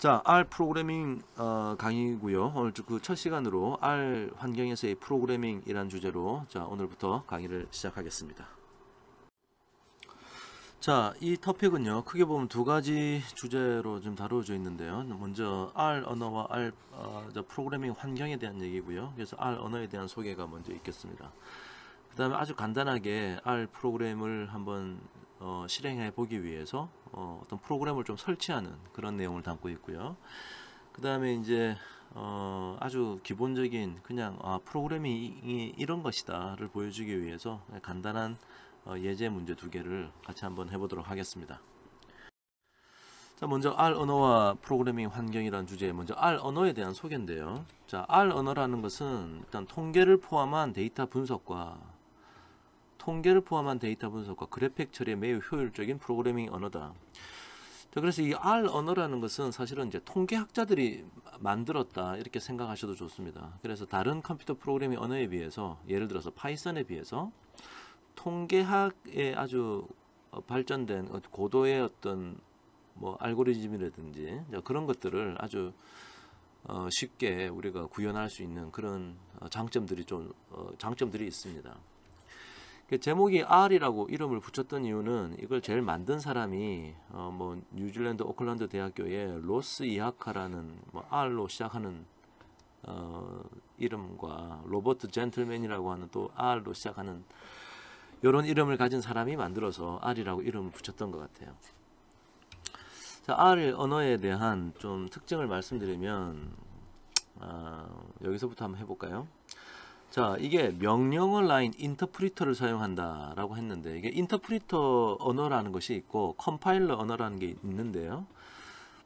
자, R 프로그래밍 강의고요. 오늘 그 첫 시간으로 R 환경에서의 프로그래밍이란 주제로 자, 오늘부터 강의를 시작하겠습니다. 자, 이 토픽은요, 크게 보면 두 가지 주제로 좀 다루어져 있는데요. 먼저 R 언어와 R 프로그래밍 환경에 대한 얘기고요. 그래서 R 언어에 대한 소개가 먼저 있겠습니다. 그 다음에 아주 간단하게 R 프로그램을 한번 실행해 보기 위해서 어떤 프로그램을 좀 설치하는 그런 내용을 담고 있고요. 그 다음에 이제 아주 기본적인 그냥 프로그램이 이런 것이다를 보여주기 위해서 간단한 예제 문제 두 개를 같이 한번 해보도록 하겠습니다. 자, 먼저 R 언어와 프로그래밍 환경이라는 주제에 먼저 R 언어에 대한 소개인데요. 자, R 언어라는 것은 일단 통계를 포함한 데이터 분석과 그래픽 처리에 매우 효율적인 프로그래밍 언어다. 자, 그래서 이 R 언어라는 것은 사실은 이제 통계학자들이 만들었다 이렇게 생각하셔도 좋습니다. 그래서 다른 컴퓨터 프로그래밍 언어에 비해서 예를 들어서 파이썬에 비해서 통계학에 아주 발전된 고도의 어떤 뭐 알고리즘이라든지 그런 것들을 아주 쉽게 우리가 구현할 수 있는 그런 장점들이 있습니다. 제목이 R이라고 이름을 붙였던 이유는 이걸 제일 만든 사람이 뭐 뉴질랜드 오클랜드 대학교의 로스 이하카라는 뭐 R로 시작하는 이름과 로버트 젠틀맨이라고 하는 또 R로 시작하는 이런 이름을 가진 사람이 만들어서 R이라고 이름을 붙였던 것 같아요. 자, R 언어에 대한 좀 특징을 말씀드리면 여기서부터 한번 해볼까요? 자, 이게 명령어 라인 인터프리터를 사용한다 라고 했는데 이게 인터프리터 언어라는 것이 있고 컴파일러 언어라는 게 있는데요.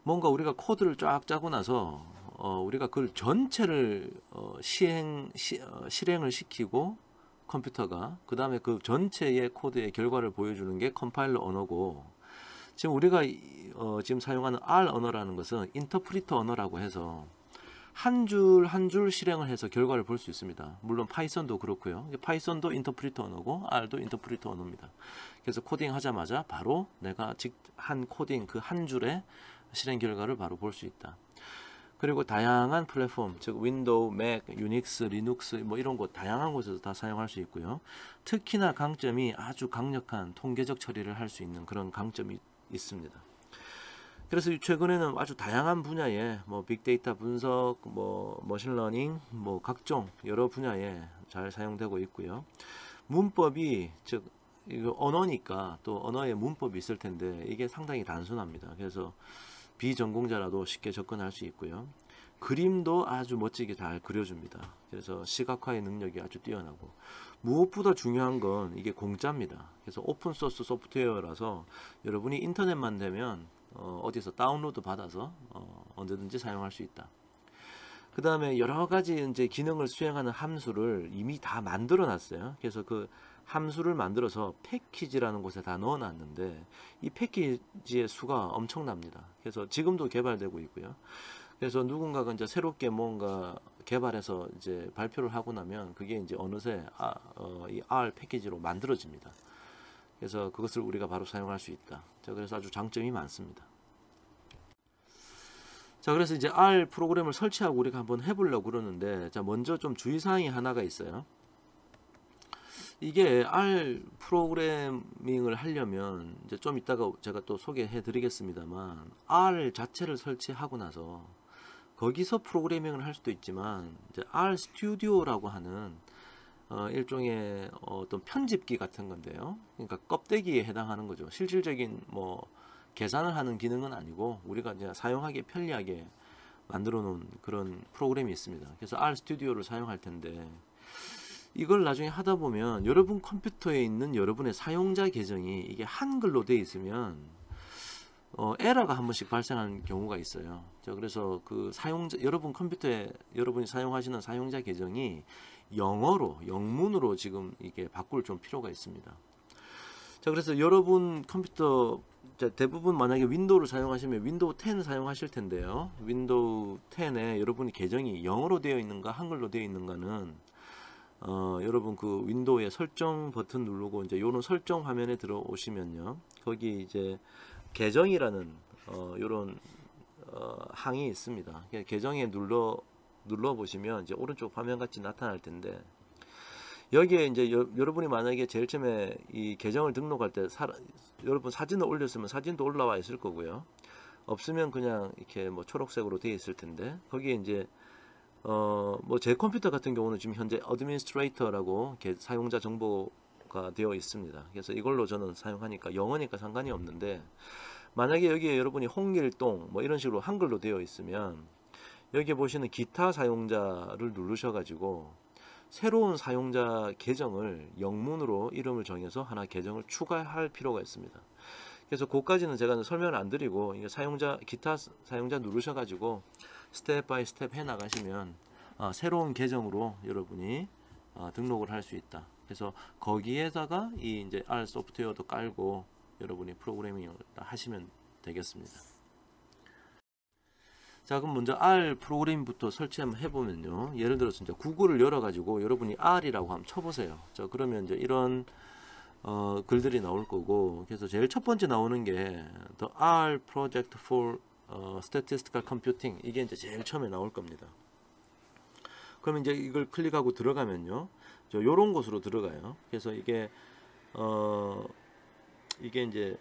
뭔가 우리가 코드를 쫙 짜고 나서 우리가 그걸 전체를 실행을 시키고 컴퓨터가 그 다음에 그 전체의 코드의 결과를 보여주는 게 컴파일러 언어고, 지금 우리가 지금 사용하는 R 언어라는 것은 인터프리터 언어라고 해서 한 줄 한 줄 실행을 해서 결과를 볼 수 있습니다. 물론 파이썬도 그렇고요. 파이썬도 인터프리터 언어고 R도 인터프리터 언어입니다. 그래서 코딩 하자마자 바로 내가 한 코딩 그 한 줄의 실행 결과를 바로 볼 수 있다. 그리고 다양한 플랫폼, 즉 윈도우, 맥, 유닉스, 리눅스 뭐 이런 곳 다양한 곳에서 다 사용할 수 있고요. 특히나 강점이 아주 강력한 통계적 처리를 할 수 있는 그런 강점이 있습니다. 그래서 최근에는 아주 다양한 분야에 뭐 빅데이터 분석, 뭐 머신러닝, 뭐 각종 여러 분야에 잘 사용되고 있고요. 문법이 즉 이거 언어니까 또 언어에 문법이 있을 텐데 이게 상당히 단순합니다. 그래서 비전공자라도 쉽게 접근할 수 있고요. 그림도 아주 멋지게 잘 그려줍니다. 그래서 시각화의 능력이 아주 뛰어나고 무엇보다 중요한 건 이게 공짜입니다. 그래서 오픈소스 소프트웨어라서 여러분이 인터넷만 되면 어디서 다운로드 받아서 언제든지 사용할 수 있다. 그 다음에 여러 가지 이제 기능을 수행하는 함수를 이미 다 만들어 놨어요. 그래서 그 함수를 만들어서 패키지라는 곳에 다 넣어 놨는데 이 패키지의 수가 엄청납니다. 그래서 지금도 개발되고 있고요. 그래서 누군가가 이제 새롭게 뭔가 개발해서 이제 발표를 하고 나면 그게 이제 어느새 이 R 패키지로 만들어집니다. 그래서 그것을 우리가 바로 사용할 수 있다. 자, 그래서 아주 장점이 많습니다. 자, 그래서 이제 R 프로그램을 설치하고 우리가 한번 해보려고 그러는데, 자, 먼저 좀 주의사항이 하나가 있어요. 이게 R 프로그래밍을 하려면 이제 좀 이따가 제가 또 소개해 드리겠습니다만 R 자체를 설치하고 나서 거기서 프로그래밍을 할 수도 있지만 이제 R 스튜디오라고 하는 일종의 어떤 편집기 같은 건데요. 그러니까 껍데기에 해당하는 거죠. 실질적인 뭐 계산을 하는 기능은 아니고 우리가 이제 사용하기 편리하게 만들어 놓은 그런 프로그램이 있습니다. 그래서 R 스튜디오를 사용할 텐데 이걸 나중에 하다 보면 여러분 컴퓨터에 있는 여러분의 사용자 계정이 이게 한글로 되어 있으면 에러가 한 번씩 발생하는 경우가 있어요. 그래서 그 여러분 컴퓨터에 여러분이 사용하시는 사용자 계정이 영문으로 지금 이게 바꿀 좀 필요가 있습니다. 자, 그래서 여러분 컴퓨터 대부분 만약에 윈도우를 사용하시면 윈도우 10 사용하실 텐데요. 윈도우 10에 여러분의 계정이 영어로 되어 있는가 한글로 되어 있는가는 여러분 그 윈도우의 설정 버튼 누르고 이제 요런 설정 화면에 들어오시면요. 거기 이제 계정이라는 요런 항이 있습니다. 계정에 눌러 보시면 이제 오른쪽 화면 같이 나타날 텐데, 여기에 이제 여러분이 만약에 제일 처음에 이 계정을 등록할 때 여러분 사진을 올렸으면 사진도 올라와 있을 거고요. 없으면 그냥 이렇게 뭐 초록색으로 되어 있을 텐데, 거기에 이제 뭐 제 컴퓨터 같은 경우는 지금 현재 어드미니스트레이터라고 사용자 정보가 되어 있습니다. 그래서 이걸로 저는 사용하니까 영어니까 상관이 없는데, 만약에 여기에 여러분이 홍길동 뭐 이런 식으로 한글로 되어 있으면 여기 보시는 기타 사용자를 누르셔 가지고 새로운 사용자 계정을 영문으로 이름을 정해서 하나 계정을 추가할 필요가 있습니다. 그래서 그까지는 제가 설명을 안 드리고, 이게 기타 사용자 누르셔 가지고 스텝 바이 스텝 해 나가시면 새로운 계정으로 여러분이 등록을 할 수 있다. 그래서 거기에다가 이 이제 R 소프트웨어도 깔고 여러분이 프로그래밍을 하시면 되겠습니다. 자, 그럼 먼저 R 프로그램부터 설치 한번 해보면요. 예를 들어서 이제 구글을 열어가지고 여러분이 R이라고 한번 쳐보세요. 자, 그러면 이제 이런 글들이 나올 거고, 그래서 제일 첫 번째 나오는 게 The R Project for Statistical Computing, 이게 이제 제일 처음에 나올 겁니다. 그러면 이제 이걸 클릭하고 들어가면요, 요런 곳으로 들어가요. 그래서 이게 이제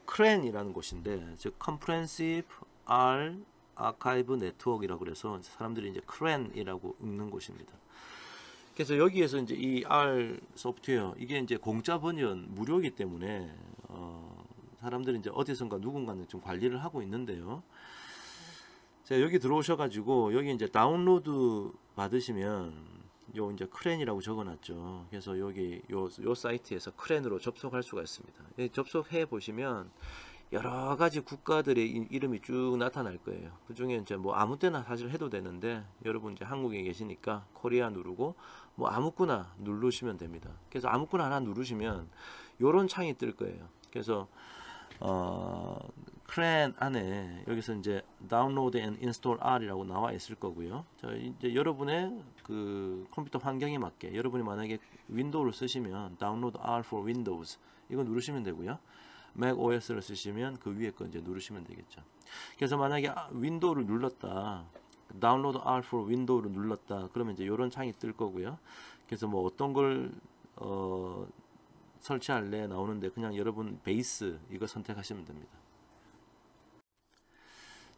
CRAN이라는 곳인데, 즉 Comprehensive R 아카이브 네트워크라고 그래서 사람들이 이제 CRAN이라고 읽는 곳입니다. 그래서 여기에서 이제 이 R 소프트웨어, 이게 이제 공짜 버전 무료이기 때문에 사람들이 이제 어디선가 누군가는 좀 관리를 하고 있는데요. 자, 여기 들어오셔가지고 여기 이제 다운로드 받으시면 요 이제 CRAN이라고 적어놨죠. 그래서 여기 요 사이트에서 CRAN으로 접속할 수가 있습니다. 접속해 보시면 여러 가지 국가들의 이름이 쭉 나타날 거예요. 그 중에 이제 뭐 아무 때나 사실 해도 되는데, 여러분 이제 한국에 계시니까 코리아 누르고 뭐 아무거나 누르시면 됩니다. 그래서 아무거나 하나 누르시면 요런 창이 뜰 거예요. 그래서 CRAN 안에 여기서 이제 Download and Install R이라고 나와 있을 거고요. 자, 이제 여러분의 그 컴퓨터 환경에 맞게, 여러분이 만약에 윈도우를 쓰시면 Download R for Windows 이거 누르시면 되고요. Mac OS를 쓰시면 그 위에 거 이제 누르시면 되겠죠. 그래서 만약에 윈도우를 눌렀다, 다운로드 R for 윈도우를 눌렀다, 그러면 이제 이런 창이 뜰 거고요. 그래서 뭐 어떤 걸 설치할래 나오는데, 그냥 여러분 베이스 이거 선택하시면 됩니다.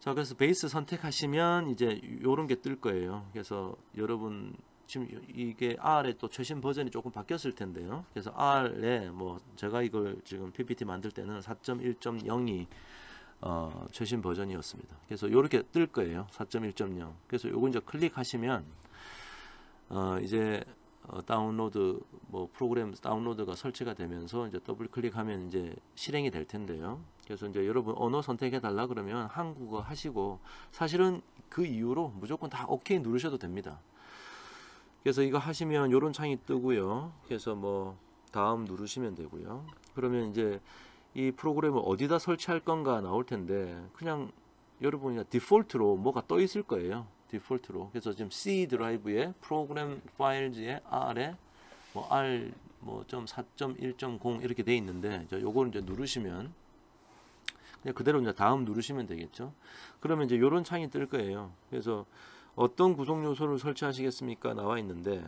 자, 그래서 베이스 선택하시면 이제 요런 게 뜰 거예요. 그래서 여러분 지금 이게 R의 또 최신 버전이 조금 바뀌었을 텐데요. 그래서 R에 뭐 제가 이걸 지금 PPT 만들 때는 4.1.0이 최신 버전이었습니다. 그래서 이렇게 뜰 거예요. 4.1.0. 그래서 요거 이제 클릭하시면 이제 다운로드 뭐 프로그램 다운로드가 설치가 되면서 이제 더블 클릭하면 이제 실행이 될 텐데요. 그래서 이제 여러분 언어 선택해 달라 그러면 한국어 하시고, 사실은 그 이후로 무조건 다 오케이 누르셔도 됩니다. 그래서 이거 하시면 요런 창이 뜨고요. 그래서 뭐 다음 누르시면 되고요. 그러면 이제 이 프로그램을 어디다 설치할 건가 나올 텐데, 그냥 여러분이 디폴트로 뭐가 떠 있을 거예요. 디폴트로. 그래서 지금 C 드라이브에 프로그램 파일즈에 R에 뭐 R 뭐 .4.1.0 이렇게 돼 있는데, 요거를 이제 누르시면 그냥 그대로 이제 다음 누르시면 되겠죠. 그러면 이제 요런 창이 뜰 거예요. 그래서 어떤 구성 요소를 설치하시겠습니까 나와 있는데,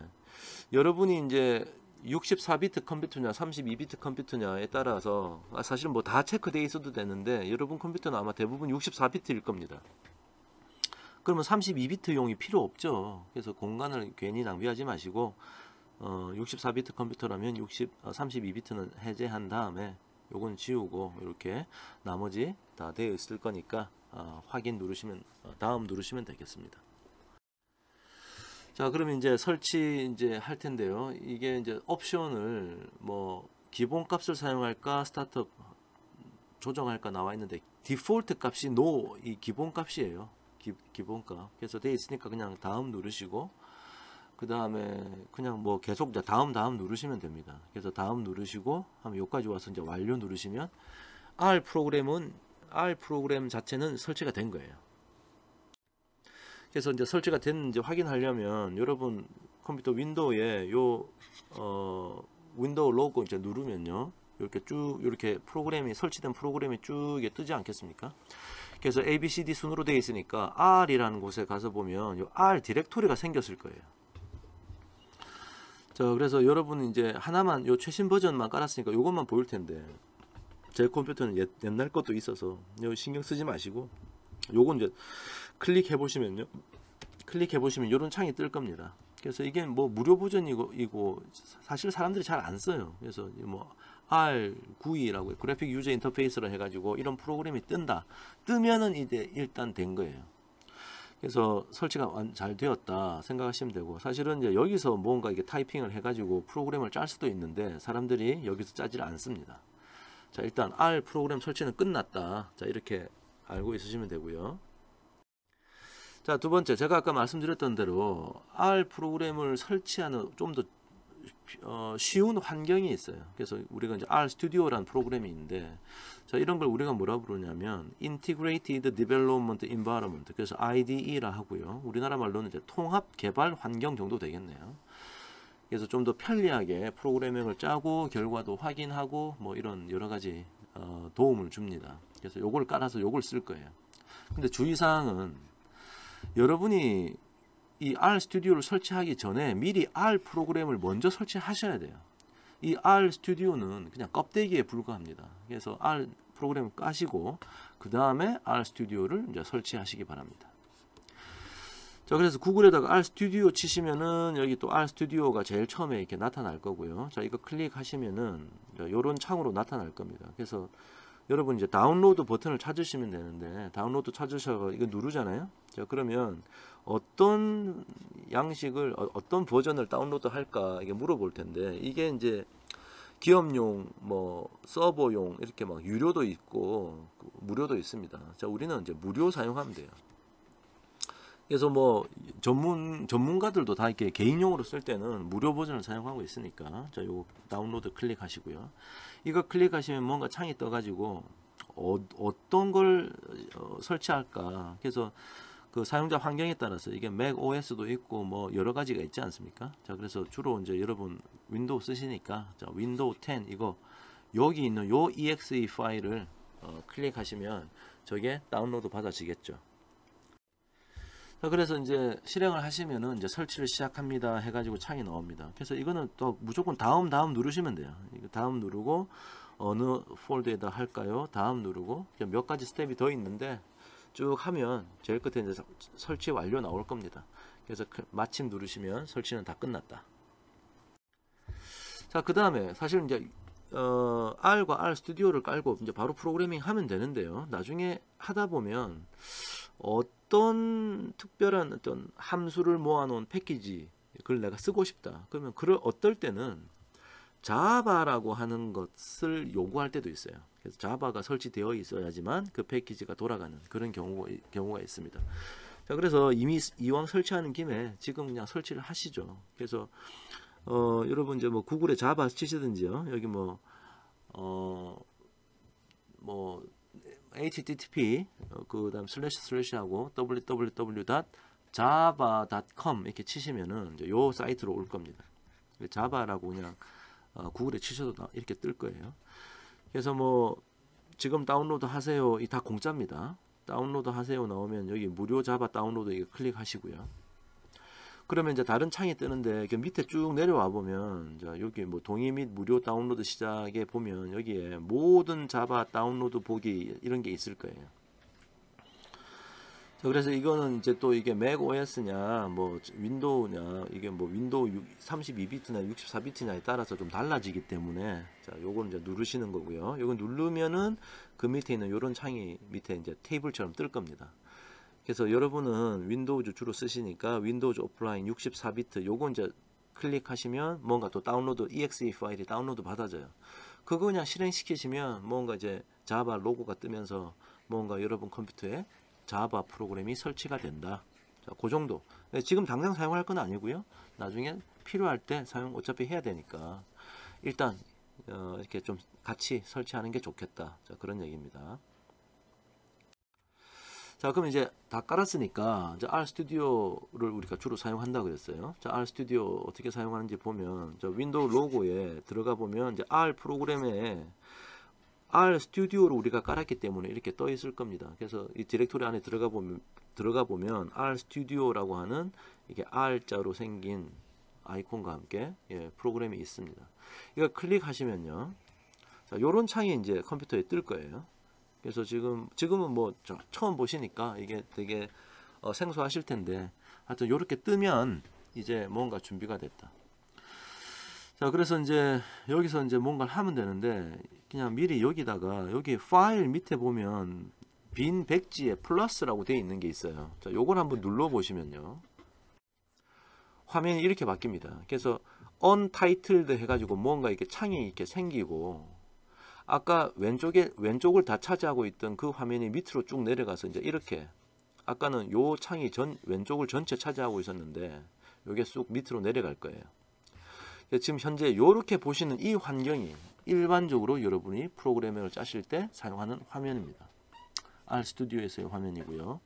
여러분이 이제 64비트 컴퓨터냐 32비트 컴퓨터냐에 따라서 사실 뭐 다 체크되어 있어도 되는데, 여러분 컴퓨터는 아마 대부분 64비트일 겁니다. 그러면 32비트용이 필요 없죠. 그래서 공간을 괜히 낭비하지 마시고 64비트 컴퓨터라면 32비트는 해제한 다음에 요건 지우고, 이렇게 나머지 다 되어 있을 거니까 확인 누르시면 다음 누르시면 되겠습니다. 자, 그러면 이제 설치 이제 할 텐데요. 이게 이제 옵션을 뭐 기본 값을 사용할까 스타트업 조정할까 나와 있는데, 디폴트 값이 NO, 이 기본 값이에요. 기본 값. 그래서 되어 있으니까 그냥 다음 누르시고, 그 다음에 그냥 뭐 계속 다음 누르시면 됩니다. 그래서 다음 누르시고 하면 여기까지 와서 이제 완료 누르시면 R 프로그램 자체는 설치가 된 거예요. 그래서 이제 설치가 됐는지 확인하려면 여러분 컴퓨터 윈도우에 요 윈도우 로고 이제 누르면요, 이렇게 쭉 이렇게 프로그램이 설치된 프로그램이 쭉 뜨지 않겠습니까? 그래서 ABCD 순으로 되어 있으니까 R이라는 곳에 가서 보면 요 R 디렉토리가 생겼을 거예요. 자, 그래서 여러분은 이제 하나만 요 최신 버전만 깔았으니까 요것만 보일 텐데 제 컴퓨터는 옛날 것도 있어서 요 신경 쓰지 마시고 요건 이제 클릭해 보시면요. 클릭해 보시면 요런 창이 뜰 겁니다. 그래서 이게 뭐 무료 버전이고 사실 사람들이 잘 안 써요. 그래서 뭐 R9이라고 그래픽 유저 인터페이스로 해가지고 이런 프로그램이 뜨면은 이제 일단 된 거예요. 그래서 설치가 잘 되었다 생각하시면 되고, 사실은 이제 여기서 뭔가 이게 타이핑을 해가지고 프로그램을 짤 수도 있는데 사람들이 여기서 짜질 않습니다. 자, 일단 R 프로그램 설치는 끝났다. 자, 이렇게 알고 있으시면 되고요. 자, 두 번째, 제가 아까 말씀드렸던 대로 R 프로그램을 설치하는 좀 더 쉬운 환경이 있어요. 그래서 우리가 이제 R 스튜디오라는 프로그램이 있는데, 자, 이런 걸 우리가 뭐라 부르냐면 Integrated Development Environment, 그래서 IDE라 하고요. 우리나라 말로는 이제 통합 개발 환경 정도 되겠네요. 그래서 좀 더 편리하게 프로그래밍을 짜고 결과도 확인하고 뭐 이런 여러 가지 도움을 줍니다. 그래서 요걸 깔아서 요걸 쓸 거예요. 근데 주의사항은 여러분이 이 R 스튜디오를 설치하기 전에 미리 R 프로그램을 먼저 설치하셔야 돼요. 이 R 스튜디오는 그냥 껍데기에 불과합니다. 그래서 R 프로그램을 까시고 그 다음에 R 스튜디오를 이제 설치하시기 바랍니다. 자, 그래서 구글에다가 R 스튜디오 치시면은 여기 또 R 스튜디오가 제일 처음에 이렇게 나타날 거고요. 자, 이거 클릭하시면은 이런 창으로 나타날 겁니다. 그래서 여러분 이제 다운로드 버튼을 찾으시면 되는데, 다운로드 찾으셔서 이거 누르잖아요. 자, 그러면 어떤 양식을 어떤 버전을 다운로드 할까 이게 물어볼 텐데, 이게 이제 기업용 뭐 서버용 이렇게 막 유료도 있고 무료도 있습니다. 자, 우리는 이제 무료 사용하면 돼요. 그래서 뭐 전문가들도 다 이렇게 개인용으로 쓸 때는 무료 버전을 사용하고 있으니까, 자, 요거 다운로드 클릭하시고요. 이거 클릭하시면 뭔가 창이 떠가지고 어떤 걸 설치할까. 그래서 그 사용자 환경에 따라서 이게 맥 OS도 있고 뭐 여러 가지가 있지 않습니까? 자, 그래서 주로 이제 여러분 윈도우 쓰시니까, 자, 윈도우 10 이거 여기 있는 요 exe 파일을 클릭하시면 저게 다운로드 받아지겠죠. 자, 그래서 이제 실행을 하시면은 이제 설치를 시작합니다 해가지고 창이 나옵니다. 그래서 이거는 또 무조건 다음 누르시면 돼요. 이거 다음 누르고 어느 폴더에다 할까요? 다음 누르고 몇 가지 스텝이 더 있는데 쭉 하면 제일 끝에 이제 설치 완료 나올 겁니다. 그래서 마침 누르시면 설치는 다 끝났다. 자, 그 다음에 사실 이제 R과 R 스튜디오를 깔고 이제 바로 프로그래밍 하면 되는데요. 나중에 하다 보면 어떤 특별한 어떤 함수를 모아놓은 패키지 그걸 내가 쓰고 싶다. 그러면 어떨 때는 자바라고 하는 것을 요구할 때도 있어요. 그래서 자바가 설치되어 있어야지만 그 패키지가 돌아가는 그런 경우가 있습니다. 자, 그래서 이왕 설치하는 김에 지금 그냥 설치를 하시죠. 그래서 여러분 이제 뭐 구글에 자바 치시든지요. 여기 뭐 http 그다음 / 하고 www.java.com 이렇게 치시면은 이제 요 사이트로 올 겁니다. 자바라고 그냥 구글에 치셔도 이렇게 뜰 거예요. 그래서 뭐 지금 다운로드 하세요. 이 다 공짜입니다. 다운로드 하세요 나오면 여기 무료 자바 다운로드 이거 클릭하시고요. 그러면 이제 다른 창이 뜨는데 밑에 쭉 내려와 보면 자, 여기 뭐 동의 및 무료 다운로드 시작에 보면 여기에 모든 자바 다운로드 보기 이런 게 있을 거예요. 자, 그래서 이거는 이제 또 이게 맥 OS냐 뭐 윈도우냐 이게 뭐 윈도우 32비트나 64비트냐에 따라서 좀 달라지기 때문에 자, 요걸 이제 누르시는 거고요. 요거 누르면은 그 밑에 있는 요런 창이 밑에 이제 테이블처럼 뜰 겁니다. 그래서 여러분은 윈도우즈 주로 쓰시니까 윈도우즈 오프라인 64비트 요거 이제 클릭하시면 뭔가 또 다운로드 exe 파일이 다운로드 받아져요. 그거 그냥 실행시키시면 뭔가 이제 자바 로고가 뜨면서 뭔가 여러분 컴퓨터에 자바 프로그램이 설치가 된다. 자, 그 정도. 지금 당장 사용할 건 아니고요. 나중에 필요할 때 사용 어차피 해야 되니까 일단 이렇게 좀 같이 설치하는 게 좋겠다. 자, 그런 얘기입니다. 자, 그럼 이제 다 깔았으니까 이제 R 스튜디오를 우리가 주로 사용한다고 그랬어요. 자, R 스튜디오 어떻게 사용하는지 보면 저 윈도우 로고에 들어가 보면 이제 R 프로그램에 R 스튜디오로 우리가 깔았기 때문에 이렇게 떠 있을 겁니다. 그래서 이 디렉토리 안에 들어가 보면 R 스튜디오라고 하는 이게 R자로 생긴 아이콘과 함께 프로그램이 있습니다. 이거 클릭하시면요, 자, 요런 창이 이제 컴퓨터에 뜰 거예요. 그래서 지금은 뭐 처음 보시니까 이게 되게 생소하실 텐데, 하여튼 요렇게 뜨면 이제 뭔가 준비가 됐다. 자, 그래서 이제 여기서 이제 뭔가를 하면 되는데, 그냥 미리 여기다가 여기 파일 밑에 보면 빈 백지에 플러스라고 되어 있는 게 있어요. 자, 요걸 한번 눌러 보시면요, 화면이 이렇게 바뀝니다. 그래서 untitled 해가지고 뭔가 이렇게 창이 이렇게 생기고, 아까 왼쪽을 다 차지하고 있던 그 화면이 밑으로 쭉 내려가서 이제 이렇게, 아까는 요 창이 왼쪽을 전체 차지하고 있었는데 요게 쑥 밑으로 내려갈 거예요. 지금 현재 이렇게 보시는 이 환경이 일반적으로 여러분이 프로그래밍을 짜실 때 사용하는 화면입니다. RStudio에서의 화면이고요.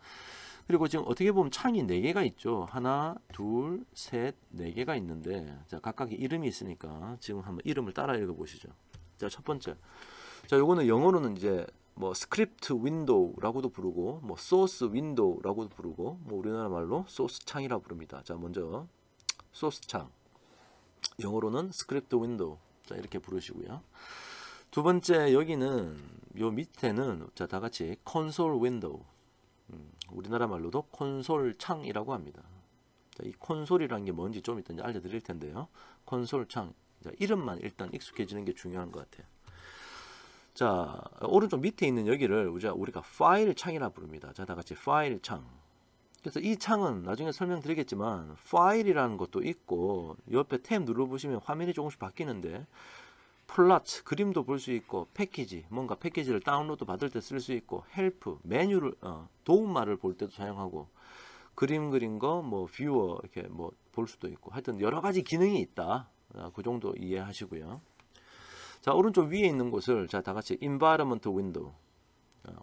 그리고 지금 어떻게 보면 창이 4개가 있죠. 하나, 둘, 셋, 4개가 있는데, 자, 각각의 이름이 있으니까 지금 한번 이름을 따라 읽어 보시죠. 자, 첫 번째. 자, 요거는 영어로는 이제 뭐 스크립트 윈도우라고도 부르고, 뭐 소스 윈도우라고도 부르고, 뭐 우리나라 말로 소스 창이라 부릅니다. 자, 먼저 소스 창. 영어로는 스크립트 윈도우. 자, 이렇게 부르시고요. 두 번째, 여기는 요 밑에는 자, 다 같이 콘솔 윈도우. 우리나라 말로도 콘솔 창이라고 합니다. 자, 이 콘솔이라는 게 뭔지 좀 이따 알려드릴 텐데요. 콘솔 창. 자, 이름만 일단 익숙해지는 게 중요한 것 같아요. 자, 오른쪽 밑에 있는 여기를 우리가 파일 창이라 부릅니다. 자, 다 같이 파일 창. 그래서 이 창은 나중에 설명드리겠지만 파일이라는 것도 있고, 옆에 탭 눌러보시면 화면이 조금씩 바뀌는데, 플롯, 그림도 볼 수 있고, 패키지, 뭔가 패키지를 다운로드 받을 때 쓸 수 있고, 헬프, 메뉴를 도움말을 볼 때도 사용하고, 그림 그린 거 뭐 뷰어 이렇게 뭐 볼 수도 있고, 하여튼 여러 가지 기능이 있다. 그 정도 이해하시고요. 자, 오른쪽 위에 있는 곳을 자, 다 같이 environment window,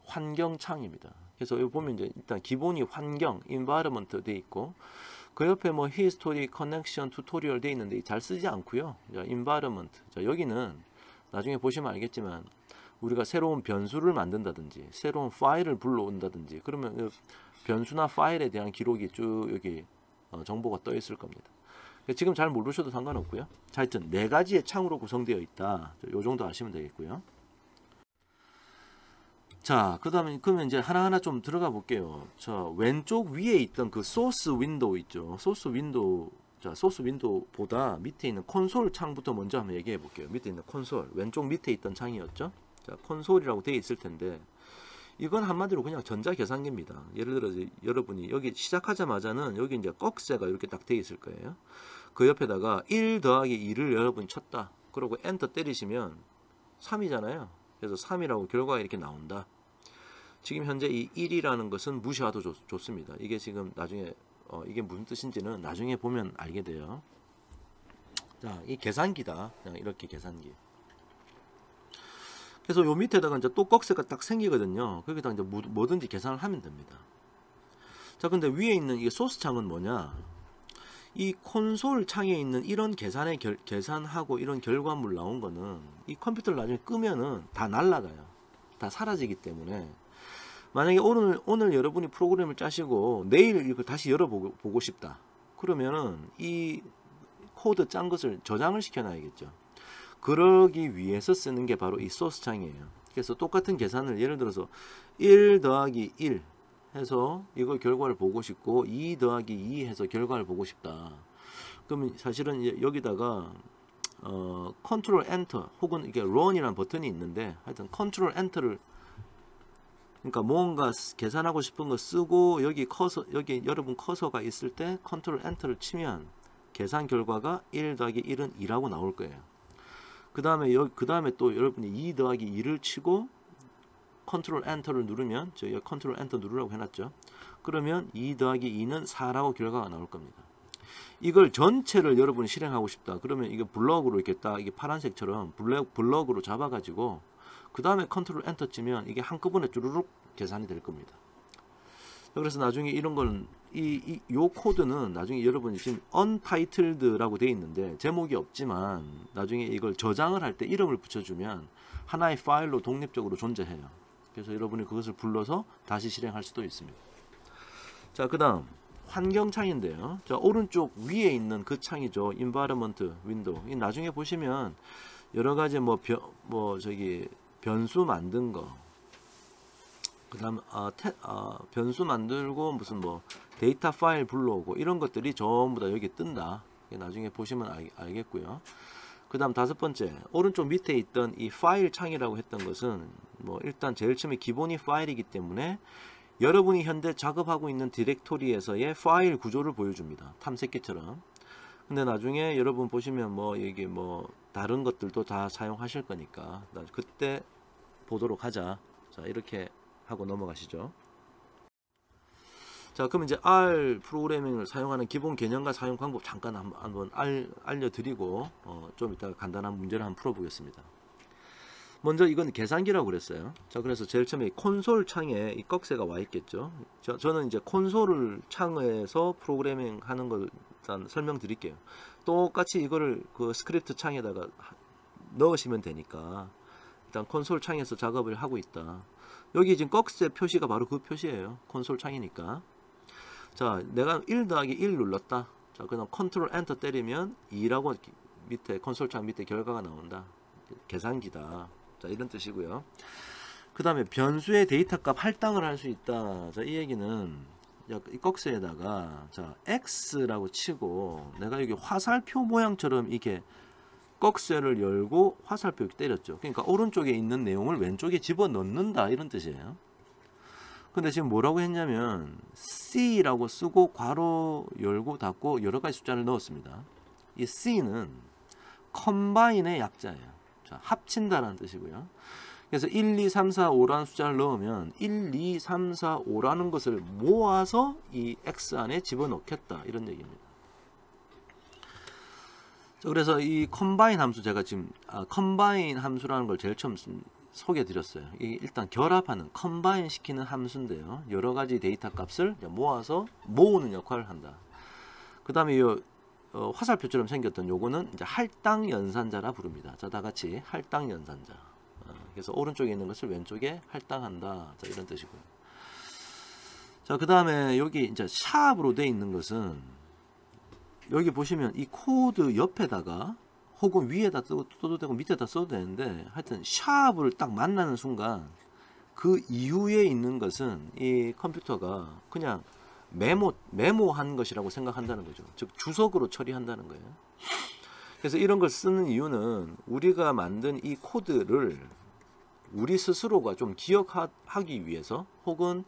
환경 창입니다. 그래서 여기 보면 이제 일단 기본이 환경, environment 돼 있고, 그 옆에 뭐 history, connection, tutorial 돼 있는데 잘 쓰지 않고요. 자, environment. 자, 여기는 나중에 보시면 알겠지만 우리가 새로운 변수를 만든다든지 새로운 파일을 불러온다든지 그러면 변수나 파일에 대한 기록이 쭉 여기 정보가 떠 있을 겁니다. 지금 잘 모르셔도 상관없고요. 자, 하여튼 4가지의 창으로 구성되어 있다. 요 정도 아시면 되겠고요. 자, 그 다음에 그러면 이제 하나하나 좀 들어가 볼게요. 자, 왼쪽 위에 있던 그 소스 윈도우 있죠. 소스 윈도우. 자, 소스 윈도우보다 밑에 있는 콘솔 창부터 먼저 한번 얘기해 볼게요. 밑에 있는 콘솔. 왼쪽 밑에 있던 창이었죠. 자, 콘솔이라고 되어 있을 텐데, 이건 한마디로 그냥 전자계산기입니다. 예를 들어서 여러분이 여기 시작하자마자는 여기 이제 꺽쇠가 이렇게 딱 되어 있을 거예요. 그 옆에다가 1 더하기 2를 여러분이 쳤다. 그리고 엔터 때리시면 3이잖아요. 그래서 3이라고 결과가 이렇게 나온다. 지금 현재 이 1이라는 것은 무시하도 좋습니다. 이게 지금 나중에 이게 무슨 뜻인지는 나중에 보면 알게 돼요. 자, 이 계산기다. 그냥 이렇게 계산기. 그래서 요 밑에다가 이제 또 꺽쇠가 딱 생기거든요. 거기다 이제 뭐든지 계산을 하면 됩니다. 자, 근데 위에 있는 이 소스 창은 뭐냐? 이 콘솔 창에 있는 이런 계산하고 이런 결과물 나온 거는 이 컴퓨터를 나중에 끄면은 다 날아가요. 다 사라지기 때문에, 만약에 오늘 여러분이 프로그램을 짜시고 내일 이걸 다시 열어보고 싶다. 그러면은 이 코드 짠 것을 저장을 시켜놔야겠죠. 그러기 위해서 쓰는 게 바로 이 소스 창이에요. 그래서 똑같은 계산을 예를 들어서 1 더하기 1 해서 이걸 결과를 보고 싶고 2 더하기 2 해서 결과를 보고 싶다. 그러면 사실은 여기다가 컨트롤 엔터 혹은 이게 런이라는 버튼이 있는데, 하여튼 컨트롤 엔터를, 그러니까 뭔가 계산하고 싶은 거 쓰고 여기 여러분 커서가 있을 때 컨트롤 엔터를 치면 계산 결과가 1 더하기 1은 2라고 나올 거예요. 그 다음에 또 여러분이 2 더하기 2를 치고 컨트롤 엔터를 누르면, 저희가 컨트롤 엔터 누르라고 해놨죠. 그러면 2 더하기 2는 4라고 결과가 나올 겁니다. 이걸 전체를 여러분이 실행하고 싶다. 그러면 이게 블럭으로 이렇게 딱 이게 파란색처럼 블럭으로 잡아가지고 그 다음에 컨트롤 엔터 치면 이게 한꺼번에 쭈루룩 계산이 될 겁니다. 그래서 나중에 이런 건 요 코드는 나중에 여러분이 지금 untitled라고 되어 있는데 제목이 없지만 나중에 이걸 저장을 할 때 이름을 붙여주면 하나의 파일로 독립적으로 존재해요. 그래서 여러분이 그것을 불러서 다시 실행할 수도 있습니다. 자, 그 다음 환경창인데요. 자, 오른쪽 위에 있는 그 창이죠. environment window. 이 나중에 보시면 여러 가지 변수 만든 거, 그 다음 변수 만들고 무슨 데이터 파일 불러오고 이런 것들이 전부 다 여기 뜬다. 나중에 보시면 알겠고요. 그 다음 다섯 번째, 오른쪽 밑에 있던 이 파일 창이라고 했던 것은 일단 제일 처음에 기본이 파일이기 때문에 여러분이 현재 작업하고 있는 디렉토리에서의 파일 구조를 보여줍니다. 탐색기처럼. 근데 나중에 여러분 보시면 여기 다른 것들도 다 사용하실 거니까 그때 보도록 하자. 자, 이렇게 하고 넘어가시죠. 자, 그럼 이제 R 프로그래밍을 사용하는 기본 개념과 사용 방법 잠깐 한번 알려드리고 좀 이따가 간단한 문제를 한번 풀어보겠습니다. 먼저 이건 계산기라고 그랬어요. 자, 그래서 제일 처음에 콘솔 창에 이 꺽쇠가 와 있겠죠. 저는 이제 콘솔을 창에서 프로그래밍 하는 걸 일단 설명드릴게요. 똑같이 이거를 그 스크립트 창에다가 넣으시면 되니까 일단 콘솔 창에서 작업을 하고 있다. 여기 지금 꺽쇠 표시가 바로 그 표시예요. 콘솔 창이니까. 자, 내가 1 더하기 1 눌렀다. 자, 그냥 컨트롤 엔터 때리면 2라고 밑에 콘솔 창 밑에 결과가 나온다. 계산기다. 자, 이런 뜻이고요. 그 다음에 변수의 데이터 값 할당을 할 수 있다. 자, 이 얘기는 이 꺽쇠에다가 자, X라고 치고 내가 여기 화살표 모양처럼 이렇게 꺽쇠를 열고 화살표 이렇게 때렸죠. 그러니까 오른쪽에 있는 내용을 왼쪽에 집어넣는다 이런 뜻이에요. 근데 지금 뭐라고 했냐면 C라고 쓰고 괄호 열고 닫고 여러 가지 숫자를 넣었습니다. 이 C는 컴바인의 약자예요. 자, 합친다라는 뜻이고요. 그래서 1, 2, 3, 4, 5라는 숫자를 넣으면 1, 2, 3, 4, 5라는 것을 모아서 이 X 안에 집어넣겠다 이런 얘기입니다. 자, 그래서 이 컴바인 함수 제가 지금 컴바인 함수라는 걸 제일 처음 소개해 드렸어요. 이게 일단 결합하는 컴바인 시키는 함수인데요. 여러 가지 데이터 값을 모아서 모으는 역할을 한다. 그 다음에 이 화살표처럼 생겼던 요거는 이제 할당 연산자라 부릅니다. 자, 다 같이 할당 연산자. 그래서 오른쪽에 있는 것을 왼쪽에 할당한다. 자, 이런 뜻이고요. 자, 그 다음에 여기 이제 샵으로 되어 있는 것은 여기 보시면 이 코드 옆에다가 혹은 위에다 써도 되고 밑에다 써도 되는데 하여튼 샵을 딱 만나는 순간 그 이후에 있는 것은 이 컴퓨터가 그냥 메모한 것이라고 생각한다는 거죠. 즉 주석으로 처리한다는 거예요. 그래서 이런 걸 쓰는 이유는 우리가 만든 이 코드를 우리 스스로가 좀 기억하기 위해서 혹은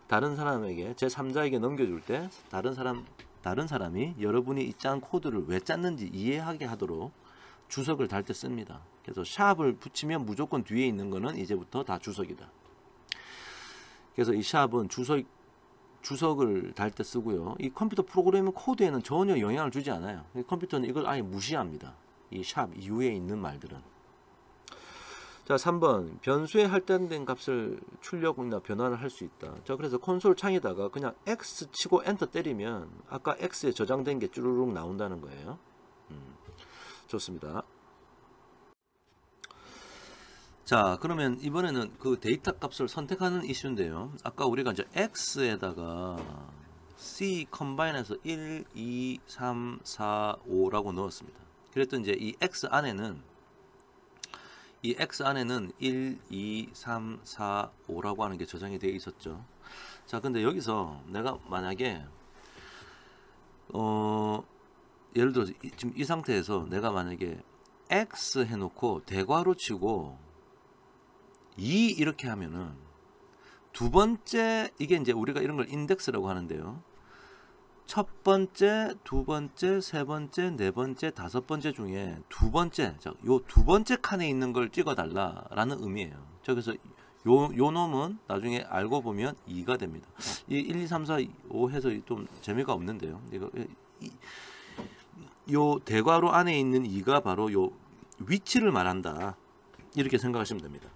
다른 사람에게 제3자에게 넘겨줄 때 다른 사람이 여러분이 이 짠 코드를 왜 짰는지 이해하게 하도록 주석을 달 때 씁니다. 그래서 샵을 붙이면 무조건 뒤에 있는 거는 이제부터 다 주석이다. 그래서 이 샵은 주석을 달 때 쓰고요. 이 컴퓨터 프로그래밍 코드에는 전혀 영향을 주지 않아요. 컴퓨터는 이걸 아예 무시합니다. 이 샵 이후에 있는 말들은. 자, 3번 변수에 할당된 값을 출력이나 변환을 할 수 있다. 자, 그래서 콘솔 창에다가 그냥 X 치고 엔터 때리면 아까 X에 저장된 게 쭈루룩 나온다는 거예요. 좋습니다. 자, 그러면 이번에는 그 데이터 값을 선택하는 이슈인데요. 아까 우리가 이제 X에다가 C 컴바인해서 1, 2, 3, 4, 5라고 넣었습니다. 그랬더니 이제 이 X 안에는 1, 2, 3, 4, 5라고 하는 게 저장이 되어 있었죠. 자, 근데 여기서 내가 만약에 예를 들어서 지금 이 상태에서 내가 만약에 X 해놓고 대괄호 치고 2 이렇게 하면은 두 번째 이게 이제 우리가 이런 걸 인덱스라고 하는데요. 첫 번째, 두 번째, 세 번째, 네 번째, 다섯 번째 중에 두 번째, 요 두 번째 칸에 있는 걸 찍어달라라는 의미예요. 자, 그래서 요 놈은 나중에 알고 보면 2가 됩니다. 이 1, 2, 3, 4, 5 해서 좀 재미가 없는데요. 요 대괄호 안에 있는 2가 바로 요 위치를 말한다. 이렇게 생각하시면 됩니다.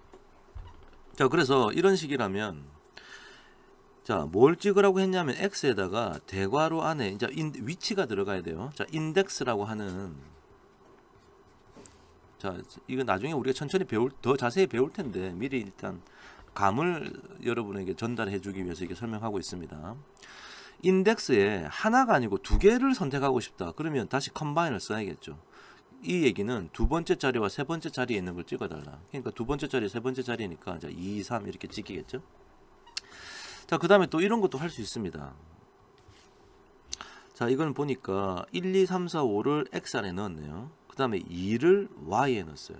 자, 그래서 이런 식이라면 자, 뭘 찍으라고 했냐면 x에다가 대괄호 안에 이제 위치가 들어가야 돼요. 자, 인덱스라고 하는, 자, 이거 나중에 우리가 천천히 더 자세히 배울 텐데 미리 일단 감을 여러분에게 전달해 주기 위해서 이렇게 설명하고 있습니다. 인덱스에 하나가 아니고 두 개를 선택하고 싶다. 그러면 다시 컴바인을 써야겠죠. 이 얘기는 두 번째 자리와 세 번째 자리에 있는 걸 찍어달라. 그러니까 두 번째 자리, 세 번째 자리니까 2, 3 이렇게 찍히겠죠. 자, 그 다음에 또 이런 것도 할 수 있습니다. 자, 이건 보니까 1, 2, 3, 4, 5를 x 안에 넣었네요. 그 다음에 2를 y에 넣었어요.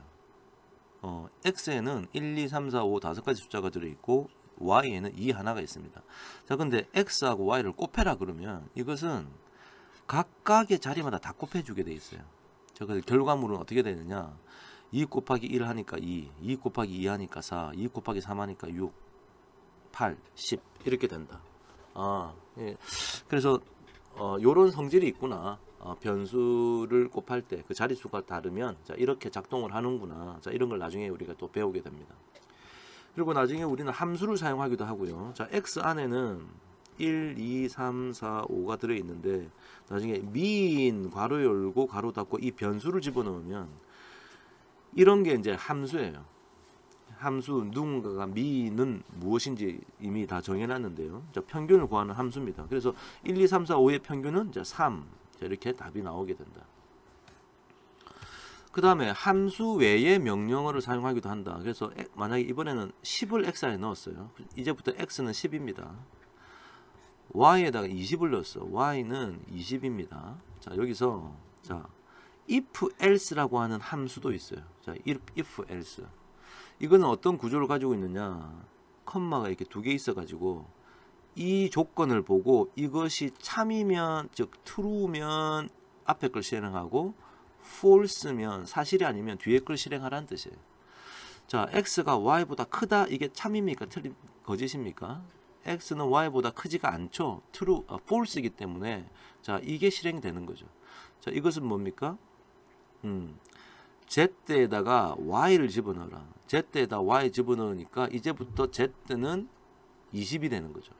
x에는 1, 2, 3, 4, 5 다섯 가지 숫자가 들어있고 y에는 2 하나가 있습니다. 자, 근데 x하고 y를 곱해라 그러면 이것은 각각의 자리마다 다 곱해주게 돼 있어요. 자, 그래서 결과물은 어떻게 되느냐? 2 곱하기 1 하니까 2 곱하기 2 하니까 4, 2 곱하기 3 하니까 6, 8, 10 이렇게 된다. 예. 그래서 요런 성질이 있구나. 변수를 곱할 때 그 자릿수가 다르면 자, 이렇게 작동을 하는구나. 자, 이런 걸 나중에 우리가 또 배우게 됩니다. 그리고 나중에 우리는 함수를 사용하기도 하고요. 자, x 안에는 1, 2, 3, 4, 5가 들어있는데 나중에 민 괄호 열고 괄호 닫고 이 변수를 집어넣으면 이런 게 이제 함수예요. 함수 누군가가 미는 무엇인지 이미 다 정해놨는데요. 자, 평균을 구하는 함수입니다. 그래서 1, 2, 3, 4, 5의 평균은 이제 3. 자, 이렇게 답이 나오게 된다. 그 다음에 함수 외의 명령어를 사용하기도 한다. 그래서 만약에 이번에는 10을 x 안에 넣었어요. 이제부터 x는 10입니다. y에다가 20을 넣었어. y는 20입니다. 자, 여기서 자, if else라고 하는 함수도 있어요. 자, if else. 이거는 어떤 구조를 가지고 있느냐? 컴마가 이렇게 두 개 있어 가지고 이 조건을 보고 이것이 참이면 즉 true면 앞에 걸 실행하고 false면 사실이 아니면 뒤에 걸 실행하라는 뜻이에요. 자, x가 y보다 크다. 이게 참입니까? 틀린 거짓입니까? x는 y보다 크지가 않죠. true, false이기 때문에 자, 이게 실행되는 거죠. 자, 이것은 뭡니까? z에다가 y를 집어넣어라. z에다 y 집어넣으니까 이제부터 z는 20이 되는 거죠.